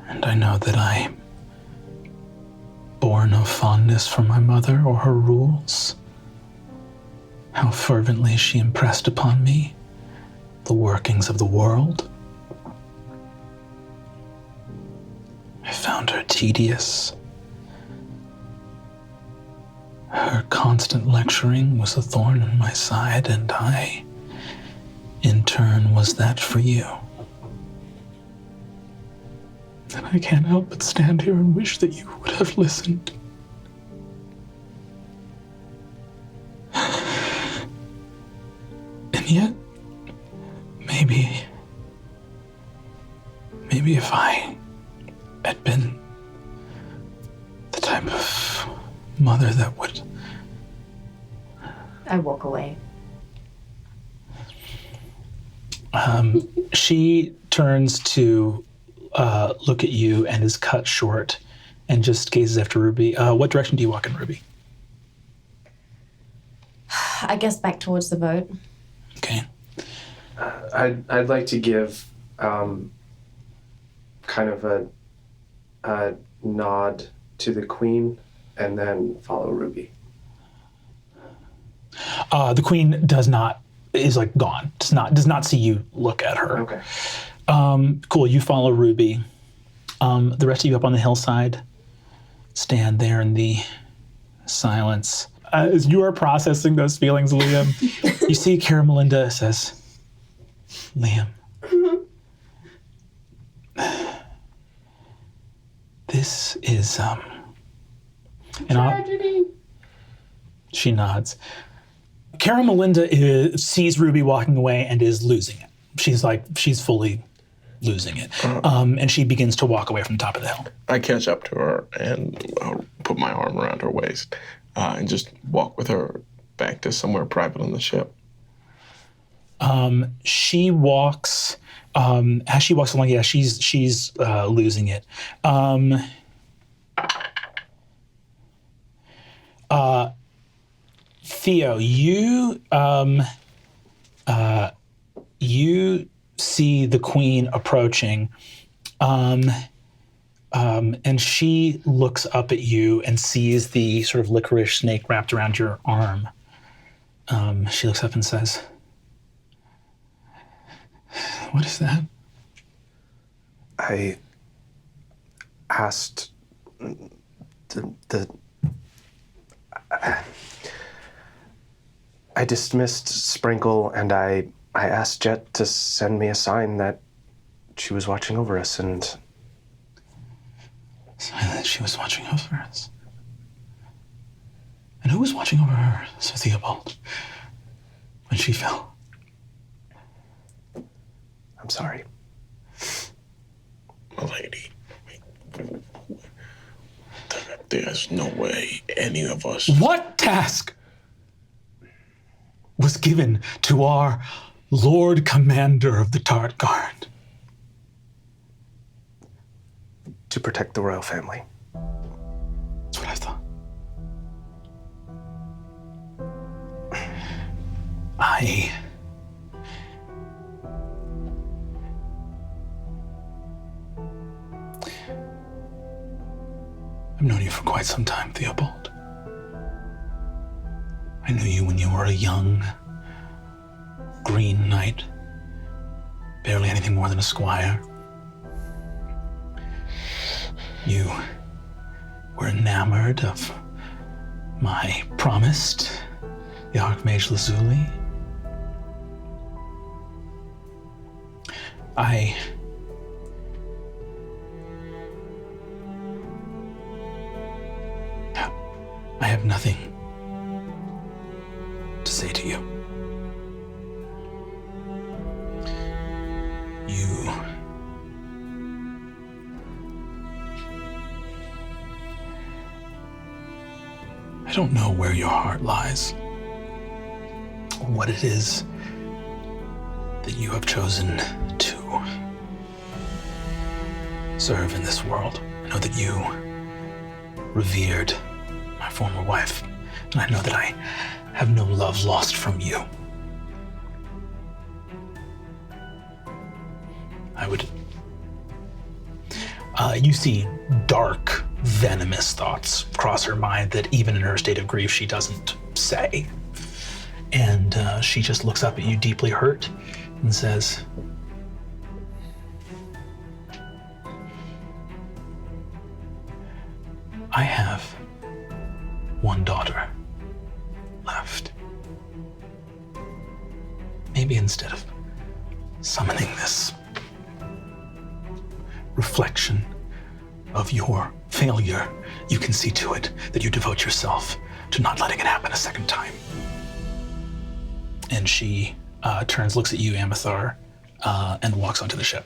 and I know that I bore no fondness for my mother or her rules. How fervently she impressed upon me the workings of the world. I found her tedious. Her constant lecturing was a thorn in my side, and I, in turn, was that for you. And I can't help but stand here and wish that you would have listened. And yet, maybe if I had been the type of mother that would... I walk away. She turns to look at you and is cut short and just gazes after Ruby. What direction do you walk in, Ruby? I guess back towards the boat. Okay. I'd like to give kind of a nod to the queen and then follow Ruby. The queen is like gone. Does not see you look at her. Okay. Cool, you follow Ruby. The rest of you up on the hillside stand there in the silence. As you are processing those feelings, Liam, you see Caramelinda says, Liam, this is, Tragedy. She nods. Caramelinda sees Ruby walking away and is losing it. She's fully losing it. And she begins to walk away from the top of the hill. I catch up to her and put my arm around her waist and just walk with her back to somewhere private on the ship. She walks, as she walks along, yeah, she's losing it. Theo, you see the queen approaching, and she looks up at you and sees the sort of licorice snake wrapped around your arm. She looks up and says, "What is that?" I asked I dismissed Sprinkle, and I asked Jet to send me a sign that she was watching over us, and... Sign that she was watching over us? And who was watching over her, Sir Theobald, when she fell? I'm sorry. My lady, there's no way any of us... What task was given to our Lord Commander of the Tart Guard? To protect the royal family. That's what I thought. I've known you for quite some time, Theobald. I knew you when you were a young green knight, barely anything more than a squire. You were enamored of my promised, the Archmage Lazuli. I have nothing to say to you. I don't know where your heart lies, or what it is that you have chosen to serve in this world. I know that you revered my former wife, and I know that I have no love lost from you. I would. You see dark, venomous thoughts cross her mind that even in her state of grief, she doesn't say. And she just looks up at you deeply hurt and says, I have one daughter left. Maybe instead of summoning this reflection of your failure, you can see to it that you devote yourself to not letting it happen a second time. And she turns, looks at you, Amathar, and walks onto the ship.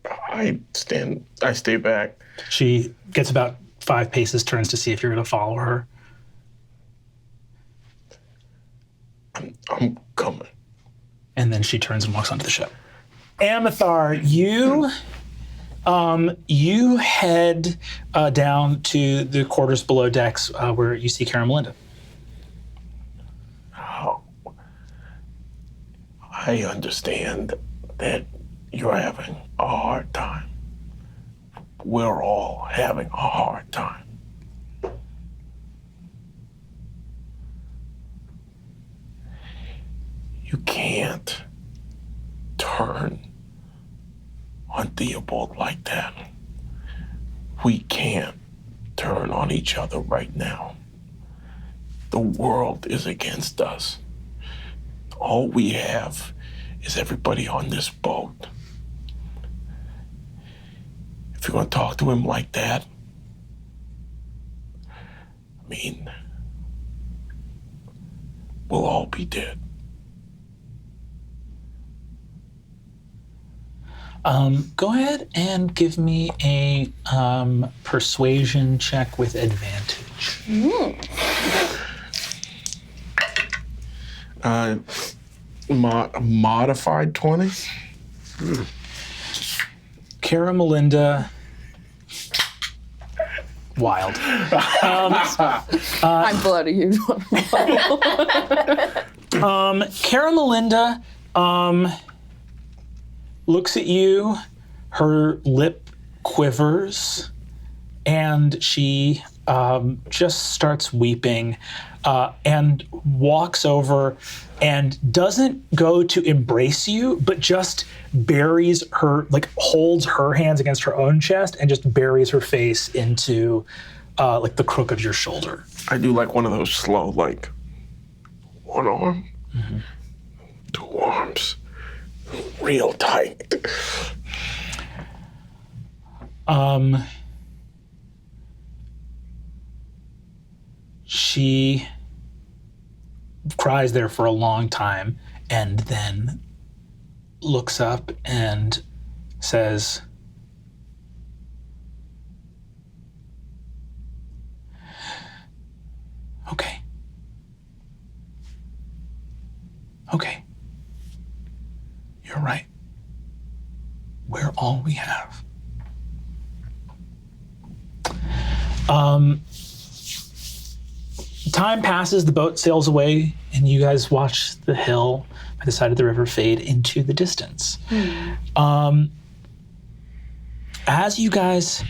I stay back. She gets about 5 paces, turns to see if you're going to follow her. I'm coming. And then she turns and walks onto the ship. Amathar, you head down to the quarters below decks where you see caramelinda. Oh, I understand that you're having a hard time. We're all having a hard time. You can't turn on Theobald like that. We can't turn on each other right now. The world is against us. All we have is everybody on this boat. If you're gonna talk to him like that, I mean, we'll all be dead. Go ahead and give me a persuasion check with advantage. Modified 20? Caramelinda. Wild. I'm bloody. You. Caramelinda looks at you, her lip quivers, and she just starts weeping and walks over and doesn't go to embrace you, but just buries her, like holds her hands against her own chest and just buries her face into like the crook of your shoulder. I do like one of those slow, like, one arm, 2 arms, real tight. She cries there for a long time and then looks up and says, okay. Okay. You're right. We're all we have. Time passes, the boat sails away, and you guys watch the hill by the side of the river fade into the distance. As you guys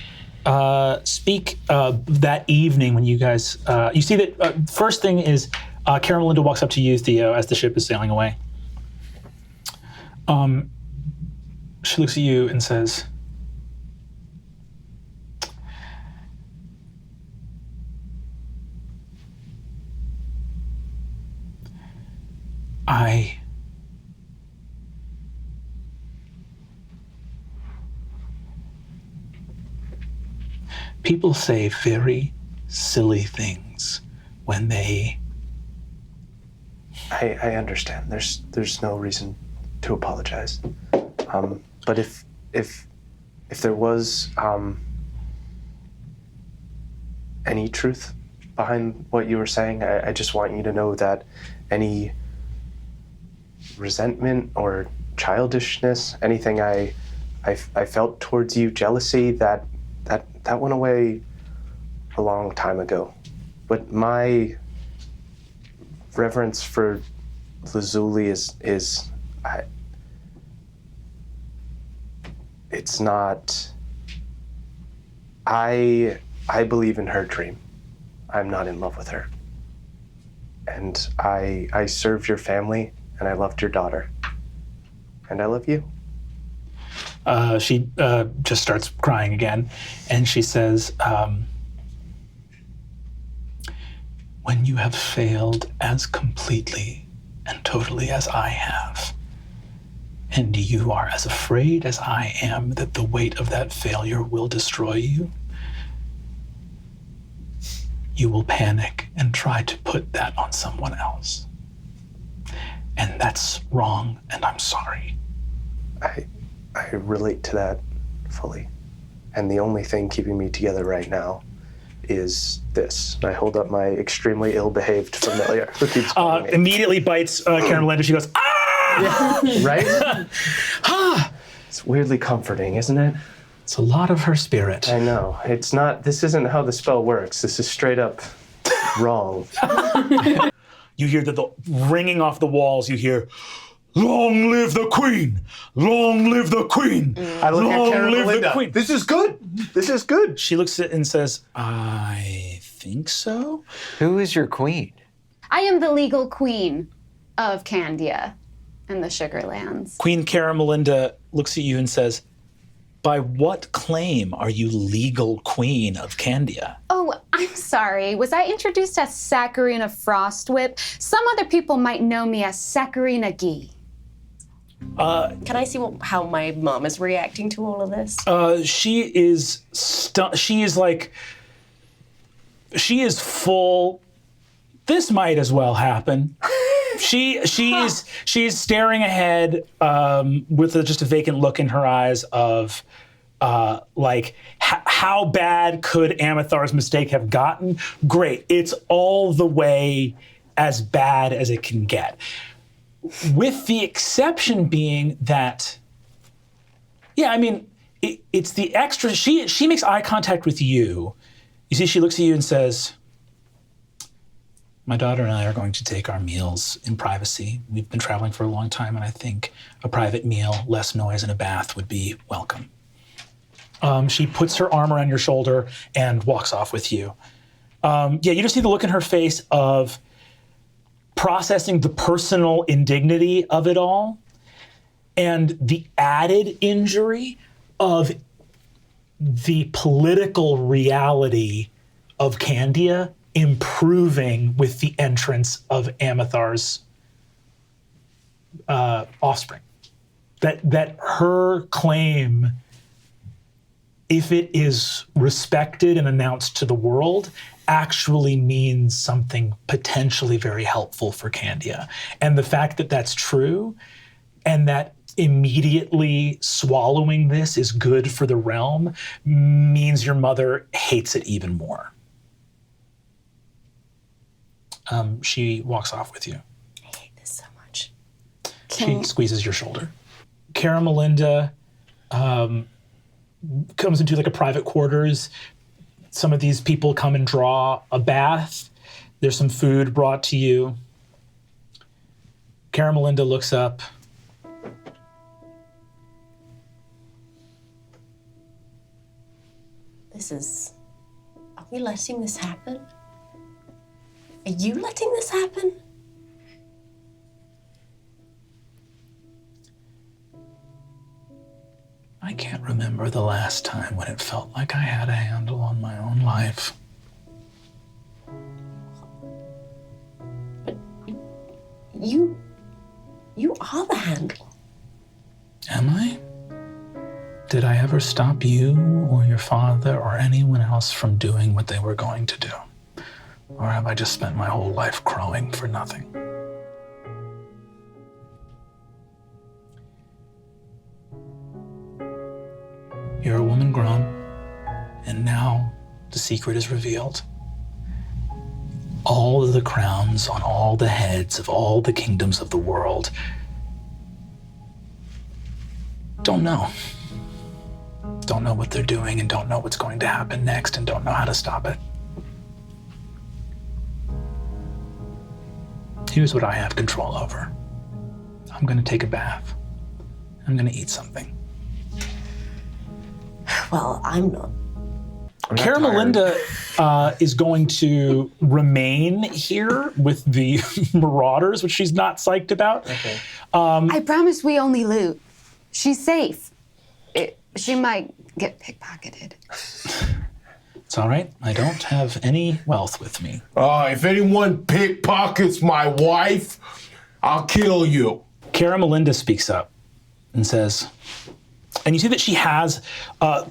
speak that evening, when you guys, you see that first thing is Caramelinda walks up to you, Theo, as the ship is sailing away. She looks at you and says, people say very silly things when they... I understand. There's no reason to apologize. But if there was any truth behind what you were saying, I just want you to know that any resentment or childishness, anything I felt towards you, jealousy, that went away a long time ago. But my reverence for Lazuli is it's not. I believe in her dream. I'm not in love with her. And I served your family, and I loved your daughter. And I love you. She just starts crying again, and she says, when you have failed as completely and totally as I have, and you are as afraid as I am that the weight of that failure will destroy you, you will panic and try to put that on someone else. And that's wrong, and I'm sorry. I relate to that fully. And the only thing keeping me together right now is this. And I hold up my extremely ill-behaved familiar who keeps calling me. Immediately bites caramelinda. She goes, ah! Yeah, right? It's weirdly comforting, isn't it? It's a lot of her spirit. I know. It's not, this isn't how the spell works. This is straight up wrong. You hear the ringing off the walls. You hear, long live the queen! Long live the queen! I look long at live the Caramelinda. queen! This is good. This is good. She looks at it and says, I think so. Who is your queen? I am the legal queen of Candia and the Sugarlands. Queen Caramelinda looks at you and says, by what claim are you legal queen of Candia? Oh, I'm sorry. Was I introduced as Saccharina Frostwhip? Some other people might know me as Saccharina Gee. Can I see how my mom is reacting to all of this? She is full. This might as well happen. She's staring ahead with just a vacant look in her eyes of how bad could Amathar's mistake have gotten? Great, it's all the way as bad as it can get. With the exception being that, it's the extra. She makes eye contact with you. You see, she looks at you and says, my daughter and I are going to take our meals in privacy. We've been traveling for a long time, and I think a private meal, less noise, and a bath would be welcome. She puts her arm around your shoulder and walks off with you. You just see the look in her face of processing the personal indignity of it all and the added injury of the political reality of Candia improving with the entrance of Amathar's offspring. That her claim, if it is respected and announced to the world, actually means something potentially very helpful for Candia. And the fact that that's true and that immediately swallowing this is good for the realm means your mother hates it even more. She walks off with you. I hate this so much. She squeezes your shoulder. Caramelinda comes into a private quarters. Some of these people come and draw a bath. There's some food brought to you. Caramelinda looks up. Are we letting this happen? Are you letting this happen? I can't remember the last time when it felt like I had a handle on my own life. But you are the handle. Am I? Did I ever stop you or your father or anyone else from doing what they were going to do? Or have I just spent my whole life crowing for nothing? You're a woman grown, and now the secret is revealed. All of the crowns on all the heads of all the kingdoms of the world don't know. Don't know what they're doing and don't know what's going to happen next and don't know how to stop it. Here's what I have control over. I'm gonna take a bath. I'm gonna eat something. Well, I'm not. Caramelinda is going to remain here with the marauders, which she's not psyched about. Okay. I promise we only loot. She's safe. She might get pickpocketed. It's all right. I don't have any wealth with me. If anyone pickpockets my wife, I'll kill you. Caramelinda speaks up and says, and you see that she has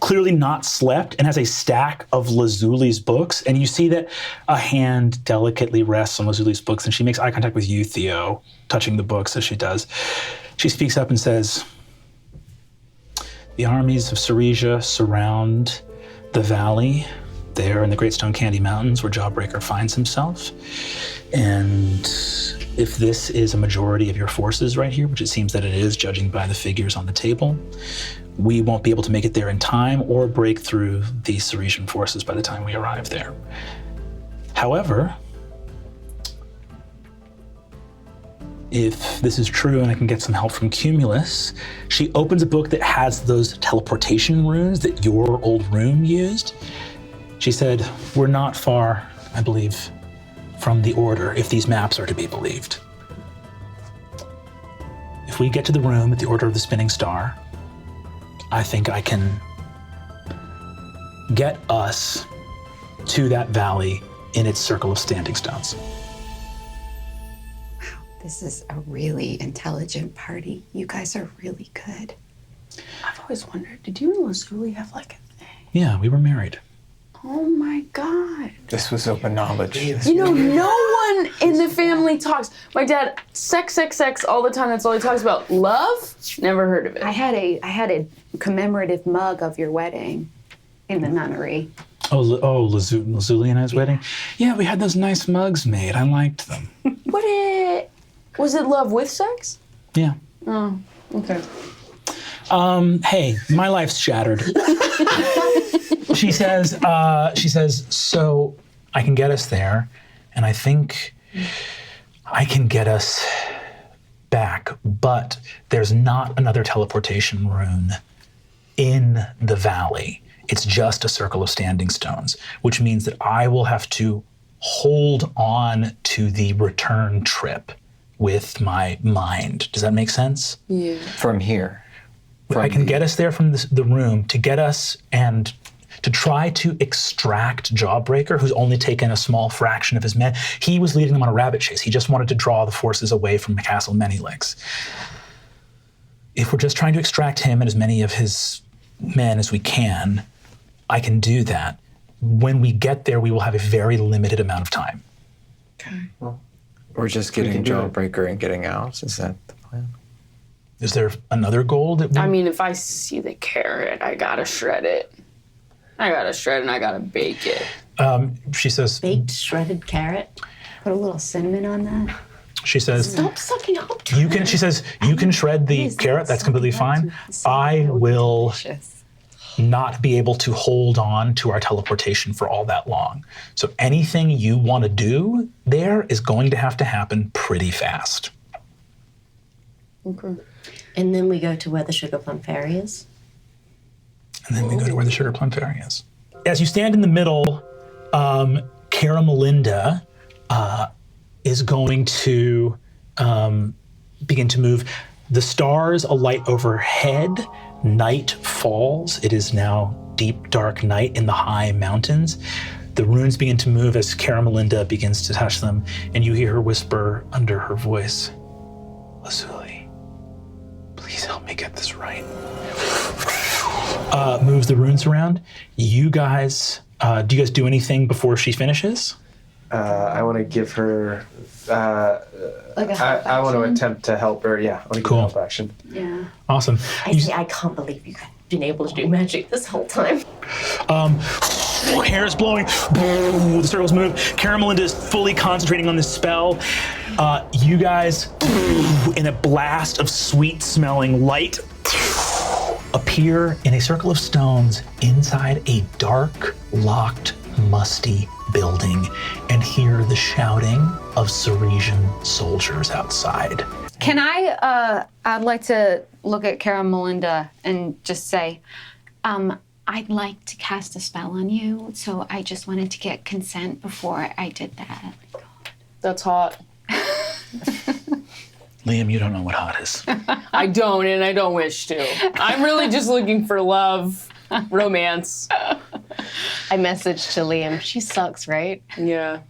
clearly not slept and has a stack of Lazuli's books. And you see that a hand delicately rests on Lazuli's books, and she makes eye contact with you, Theo, touching the books as she does. She speaks up and says, the armies of Syresia surround the valley there in the Great Stone Candy Mountains where Jawbreaker finds himself. And if this is a majority of your forces right here, which it seems that it is, judging by the figures on the table, we won't be able to make it there in time or break through the Cyresian forces by the time we arrive there. However, if this is true and I can get some help from Cumulus, she opens a book that has those teleportation runes that your old room used. She said, we're not far, I believe, from the Order, if these maps are to be believed. If we get to the room at the Order of the Spinning Star, I think I can get us to that valley in its circle of standing stones. This is a really intelligent party. You guys are really good. I've always wondered, did you and Lazuli have like a thing? Yeah, we were married. Oh my God. This was open knowledge. You know, no one in the family talks. My dad, sex all the time. That's all he talks about. Love? Never heard of it. I had a commemorative mug of your wedding in the nunnery. Lazuli and I's wedding? Yeah, we had those nice mugs made. I liked them. Was it love with sex? Yeah. Oh, okay. Hey, my life's shattered. She says, so I can get us there, and I think I can get us back, but there's not another teleportation rune in the valley. It's just a circle of standing stones, which means that I will have to hold on to the return trip with my mind. Does that make sense? Yeah. From here. I can get us there from the room to get us and to try to extract Jawbreaker, who's only taken a small fraction of his men. He was leading them on a rabbit chase. He just wanted to draw the forces away from Castle Manylegs. If we're just trying to extract him and as many of his men as we can, I can do that. When we get there, we will have a very limited amount of time. Okay. Well, we're just getting Jawbreaker and getting out. Is that the plan? Is there another goal that we... I mean, if I see the carrot, I gotta shred it. I gotta shred and I gotta bake it. She says... Baked shredded carrot? Put a little cinnamon on that. She says... Stop sucking up. She says, you can shred the carrot. That's completely fine. I will not be able to hold on to our teleportation for all that long. So anything you want to do there is going to have to happen pretty fast. Okay. And then we go to where the Sugar Plum Fairy is. And then we go to where the Sugar Plum Fairy is. As you stand in the middle, Caramelinda is going to begin to move. The stars alight overhead. Night falls. It is now deep, dark night in the high mountains. The runes begin to move as Caramelinda begins to touch them, and you hear her whisper under her voice, Lazuli, please help me get this right. Moves the runes around. You guys, do you guys do anything before she finishes? I want to give her. Like a help I want to action? attempt to help her. Yeah, I want to give her help action. Yeah. Awesome. I can't believe you've been able to do magic this whole time. Hair is blowing. The circles move. Caramelinda is fully concentrating on this spell. You guys, in a blast of sweet-smelling light, appear in a circle of stones inside a dark, locked, musty building and hear the shouting of Cyresian soldiers outside. Can I'd like to look at Caramelinda and just say, I'd like to cast a spell on you, so I just wanted to get consent before I did that. That's hot. Liam, you don't know what hot is. I don't, and I don't wish to. I'm really just looking for love, romance. I messaged to Liam. She sucks, right? Yeah.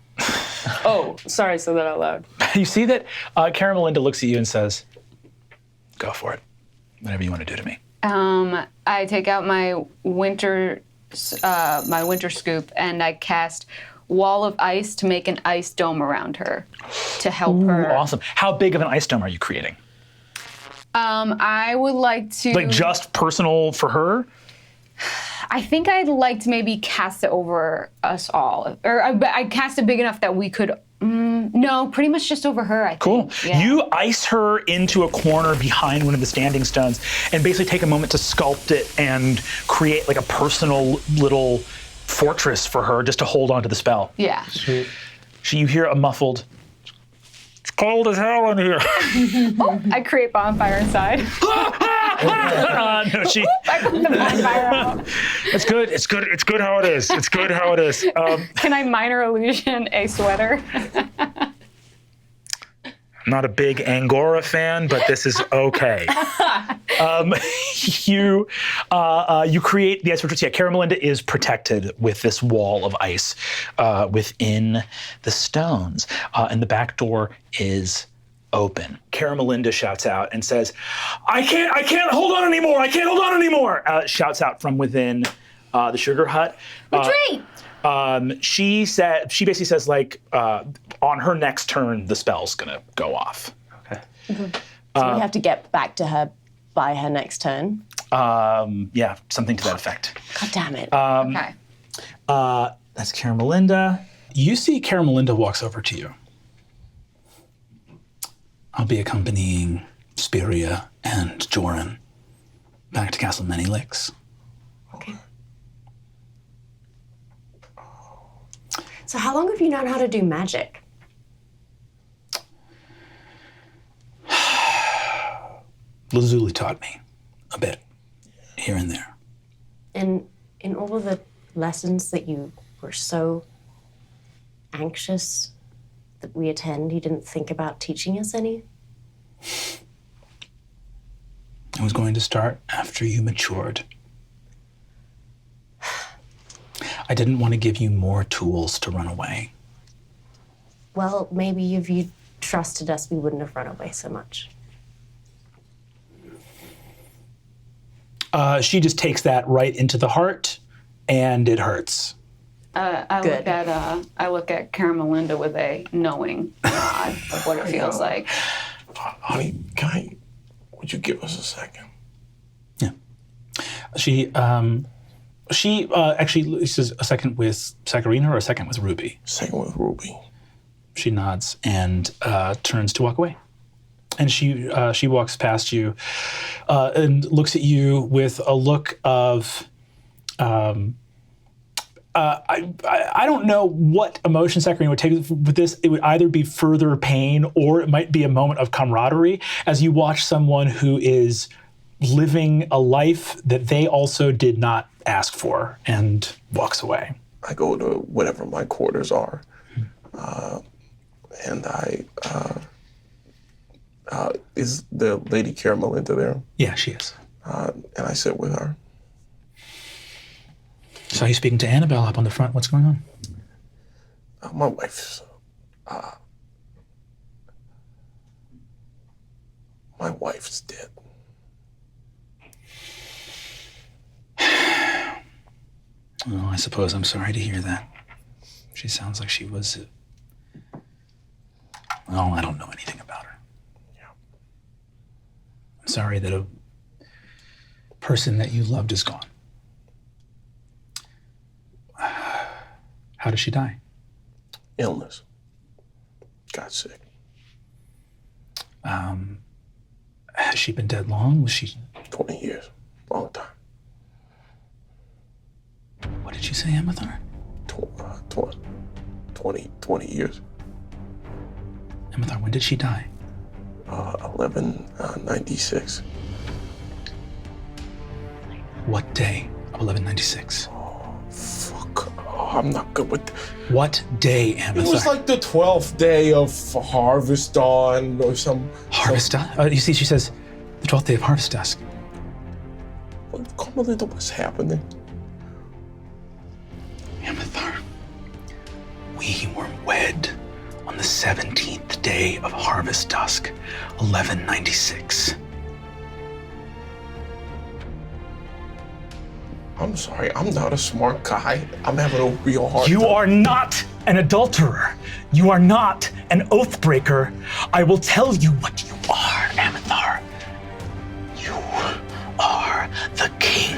Oh, sorry, I said that out loud. You see that Caramelinda looks at you and says, go for it. Whatever you want to do to me. I take out my winter scoop and I cast Wall of Ice to make an ice dome around her to help her. Awesome. How big of an ice dome are you creating? I would like to. Like just personal for her? I think I'd like to maybe cast it over us all. Or I'd cast it big enough that we could. No, pretty much just over her, I think. Cool. Yeah. You ice her into a corner behind one of the standing stones and basically take a moment to sculpt it and create like a personal little fortress for her just to hold on to the spell. Yeah. You hear a muffled, it's cold as hell in here. I create bonfire inside. No, she. I put the bonfire out. It's good. It's good. It's good how it is. It's good how it is. Can I minor illusion a sweater? Not a big Angora fan, but this is okay. You create the ice fortress. Yeah, Caramelinda is protected with this wall of ice within the stones, and the back door is open. Caramelinda shouts out and says, I can't hold on anymore. I can't hold on anymore. Shouts out from within the sugar hut. Retreat! She basically says, like, on her next turn, the spell's gonna go off. Okay. So we have to get back to her by her next turn. Yeah, something to that effect. God damn it. Okay. That's Caramelinda. You see Caramelinda walks over to you. I'll be accompanying Spiria and Joran back to Castle Many Licks. Okay. So how long have you known how to do magic? Lazuli taught me a bit, here and there. And in all of the lessons that you were so anxious that we attend, you didn't think about teaching us any? I was going to start after you matured. I didn't want to give you more tools to run away. Well, maybe if you trusted us, we wouldn't have run away so much. She just takes that right into the heart, and it hurts. I look at Caramelinda with a knowing nod of what it feels like. Honey, would you give us a second? Yeah. She actually says a second with Saccharina or a second with Ruby? Second with Ruby. She nods and turns to walk away. And she walks past you and looks at you with a look of, I don't know what emotion Saccharina would take with this. It would either be further pain or it might be a moment of camaraderie as you watch someone who is living a life that they also did not ask for and walks away. I go to whatever my quarters are, and is the Lady Caramelinda there? Yeah, she is. And I sit with her. Saw you speaking to Annabelle up on the front. What's going on? My wife's dead. Well, I suppose I'm sorry to hear that. She sounds like she was... Well, I don't know anything about her. Yeah. I'm sorry that a person that you loved is gone. How did she die? Illness. Got sick. Has she been dead long? Was she... 20 years. Long time. What did you say, Amathar? 20 years. Amathar, when did she die? 1196. What day of 1196. Fuck. Oh, I'm not good with What day, It Amithar? was like the 12th day of Harvest Dawn or some... Harvest Dusk? You see, she says, the 12th day of Harvest Dusk. Caramelinda, what's happening? Amithar, we were wed on the 17th day of Harvest Dusk, 1196. I'm sorry, I'm not a smart guy. I'm having a real hard You time. are not an adulterer. You are not an oath breaker. I will tell you what you are, Amithar. You are the king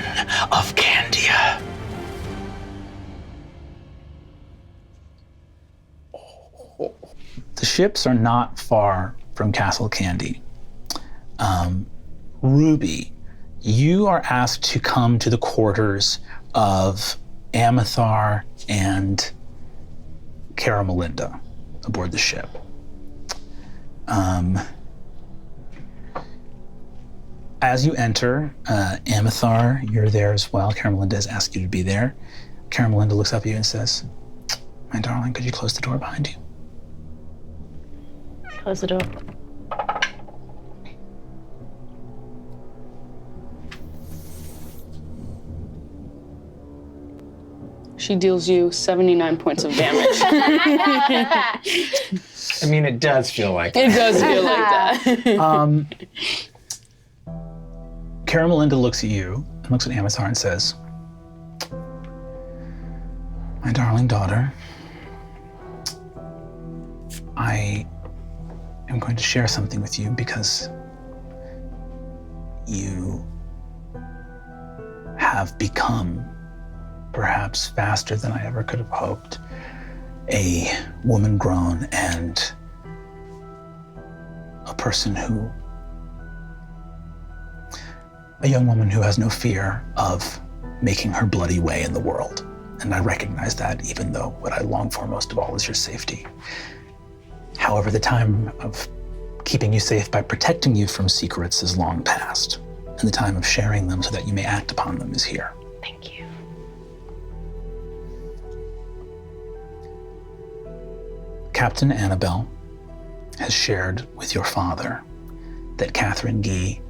of Candia. The ships are not far from Castle Candy. Ruby, you are asked to come to the quarters of Amithar and Caramelinda aboard the ship. As you enter, Amithar, you're there as well. Caramelinda has asked you to be there. Caramelinda looks up at you and says, "My darling, could you close the door behind you?" Close the door. She deals you 79 points of damage. I mean, it does feel like It does feel like that. Caramelinda looks at you and looks at Amithar and says, "My darling daughter, I am going to share something with you because you have become, perhaps faster than I ever could have hoped, a woman grown and a young woman who has no fear of making her bloody way in the world. And I recognize that, even though what I long for most of all is your safety. However, the time of keeping you safe by protecting you from secrets is long past, and the time of sharing them so that you may act upon them is here. Thank you. Captain Annabelle has shared with your father that Catherine Guy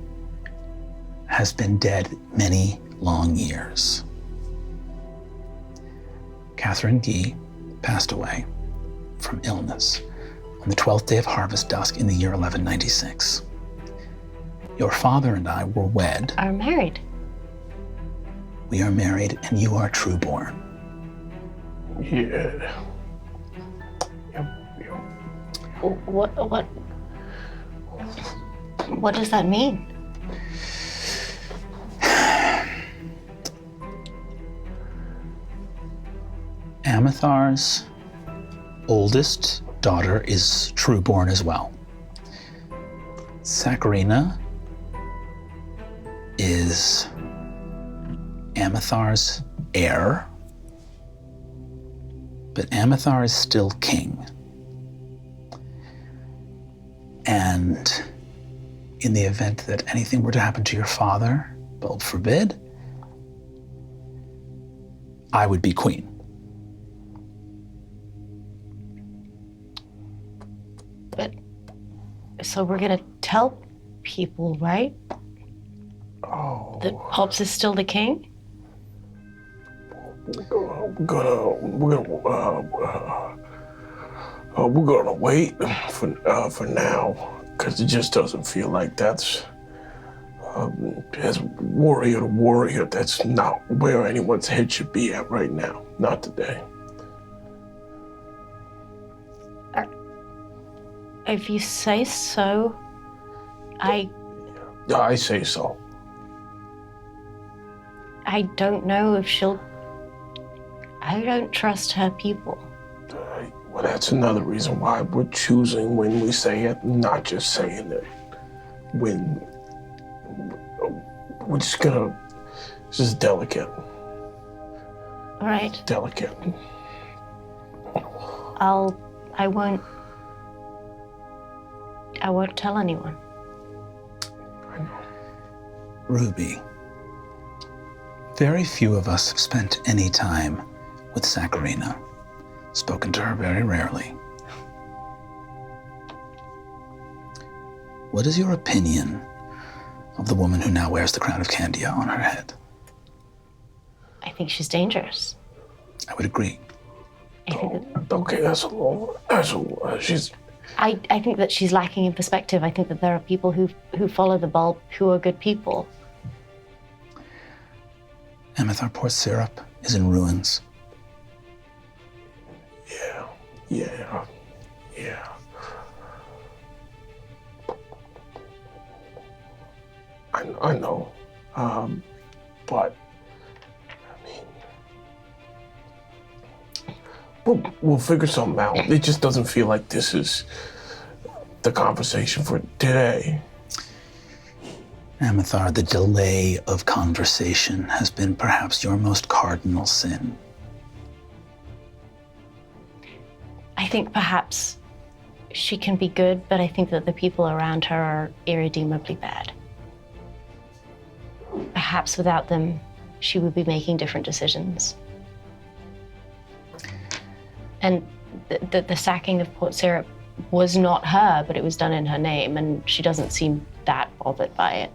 has been dead many long years. Catherine Guy passed away from illness on the 12th day of Harvest Dusk in the year 1196. Your father and I were wed. Are married. We are married, and you are trueborn. Yeah. What does that mean? Amithar's oldest daughter is trueborn as well. Saccharina is Amithar's heir, but Amithar is still king. And in the event that anything were to happen to your father, God forbid, I would be queen. But so we're gonna tell people, right? Oh. That Pops is still the king? We're gonna wait for now, because it just doesn't feel like that's as warrior to warrior. That's not where anyone's head should be at right now. Not today. If you say so, I say so. I don't know if she'll. I don't trust her people. Well, that's another reason why we're choosing when we say it, not just saying it. When we're just gonna, it's just delicate. All right. Delicate. I won't tell anyone. Ruby, Very few of us have spent any time with Saccharina. Spoken to her very rarely. What is your opinion of the woman who now wears the crown of Candia on her head? I think she's dangerous. I would agree. I think that, Okay, she's... I think that she's lacking in perspective. I think that there are people who follow the bulb who are good people. Amethar Port Syrup is in ruins. Yeah. I know. But, I mean, we'll figure something out. It just doesn't feel like this is the conversation for today. Amethar, the delay of conversation has been perhaps your most cardinal sin. I think perhaps she can be good, but I think that the people around her are irredeemably bad. Perhaps without them, she would be making different decisions. And the sacking of Port Syrup was not her, but it was done in her name, and she doesn't seem that bothered by it.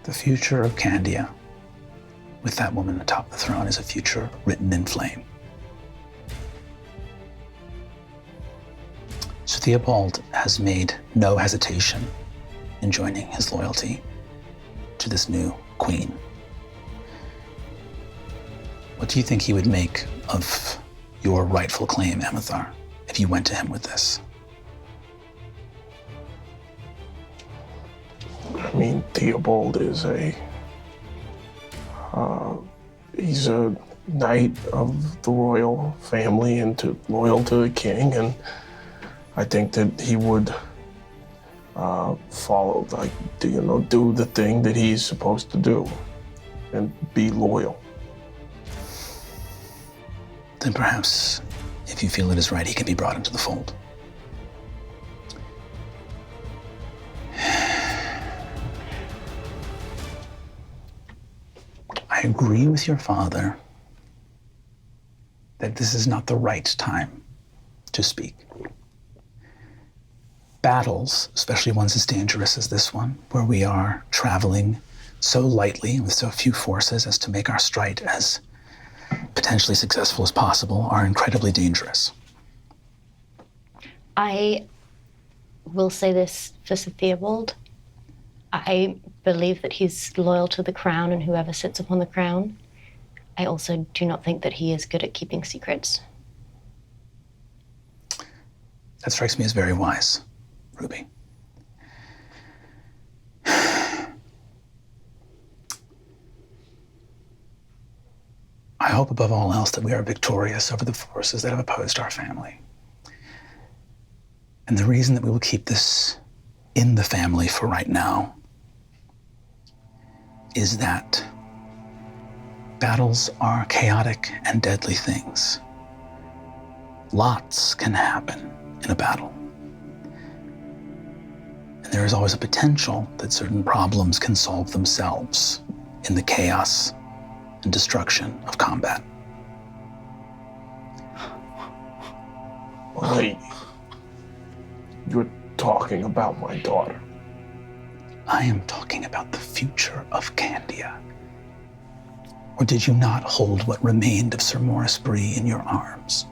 The future of Candia, with that woman atop the throne, is a future written in flame. Sir Theobald has made no hesitation in joining his loyalty to this new queen. What do you think he would make of your rightful claim, Amethar, if you went to him with this? I mean, Theobald is he's a knight of the royal family and loyal to the king, and I think that he would follow, do the thing that he's supposed to do and be loyal. Then perhaps, if you feel it is right, he can be brought into the fold. I agree with your father that this is not the right time to speak. Battles, especially ones as dangerous as this one, where we are traveling so lightly with so few forces as to make our stride as potentially successful as possible, are incredibly dangerous. I will say this for Sir Theobald. I believe that he's loyal to the crown and whoever sits upon the crown. I also do not think that he is good at keeping secrets. That strikes me as very wise, Ruby. I hope above all else that we are victorious over the forces that have opposed our family. And the reason that we will keep this in the family for right now is that battles are chaotic and deadly things. Lots can happen in a battle. And there is always a potential that certain problems can solve themselves in the chaos and destruction of combat. Lady, you're talking about my daughter. I am talking about the future of Candia. Or did you not hold what remained of Sir Maurice Bree in your arms?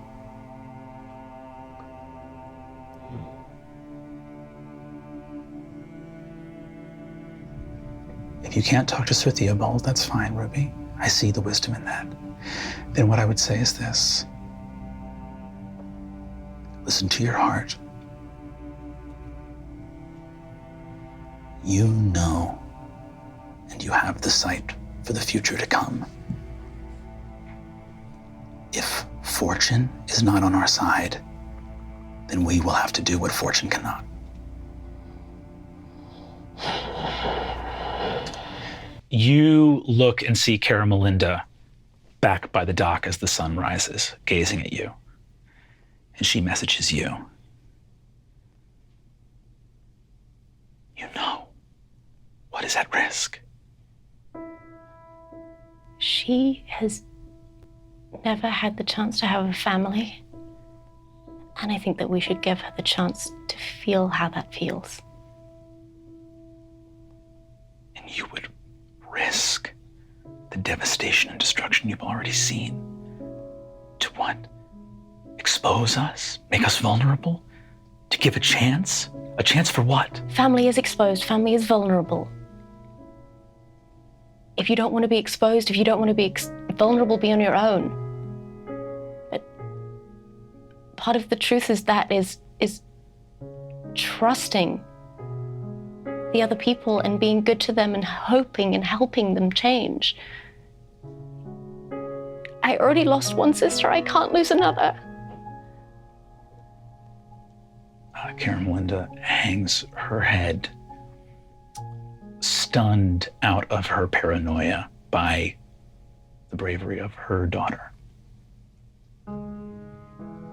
If you can't talk to Sir Theobald, that's fine, Ruby. I see the wisdom in that. Then what I would say is this. Listen to your heart. You know, and you have the sight for the future to come. If fortune is not on our side, then we will have to do what fortune cannot. You look and see Caramelinda back by the dock as the sun rises, gazing at you. And she messages you. You know what is at risk. She has never had the chance to have a family. And I think that we should give her the chance to feel how that feels. And you would risk the devastation and destruction you've already seen to what? Expose us? Make us vulnerable? To give a chance? A chance for what? Family is exposed, family is vulnerable. If you don't want to be exposed, if you don't want to be vulnerable, be on your own. But part of the truth is trusting the other people and being good to them and hoping and helping them change. I already lost one sister, I can't lose another. Caramelinda hangs her head, stunned out of her paranoia by the bravery of her daughter.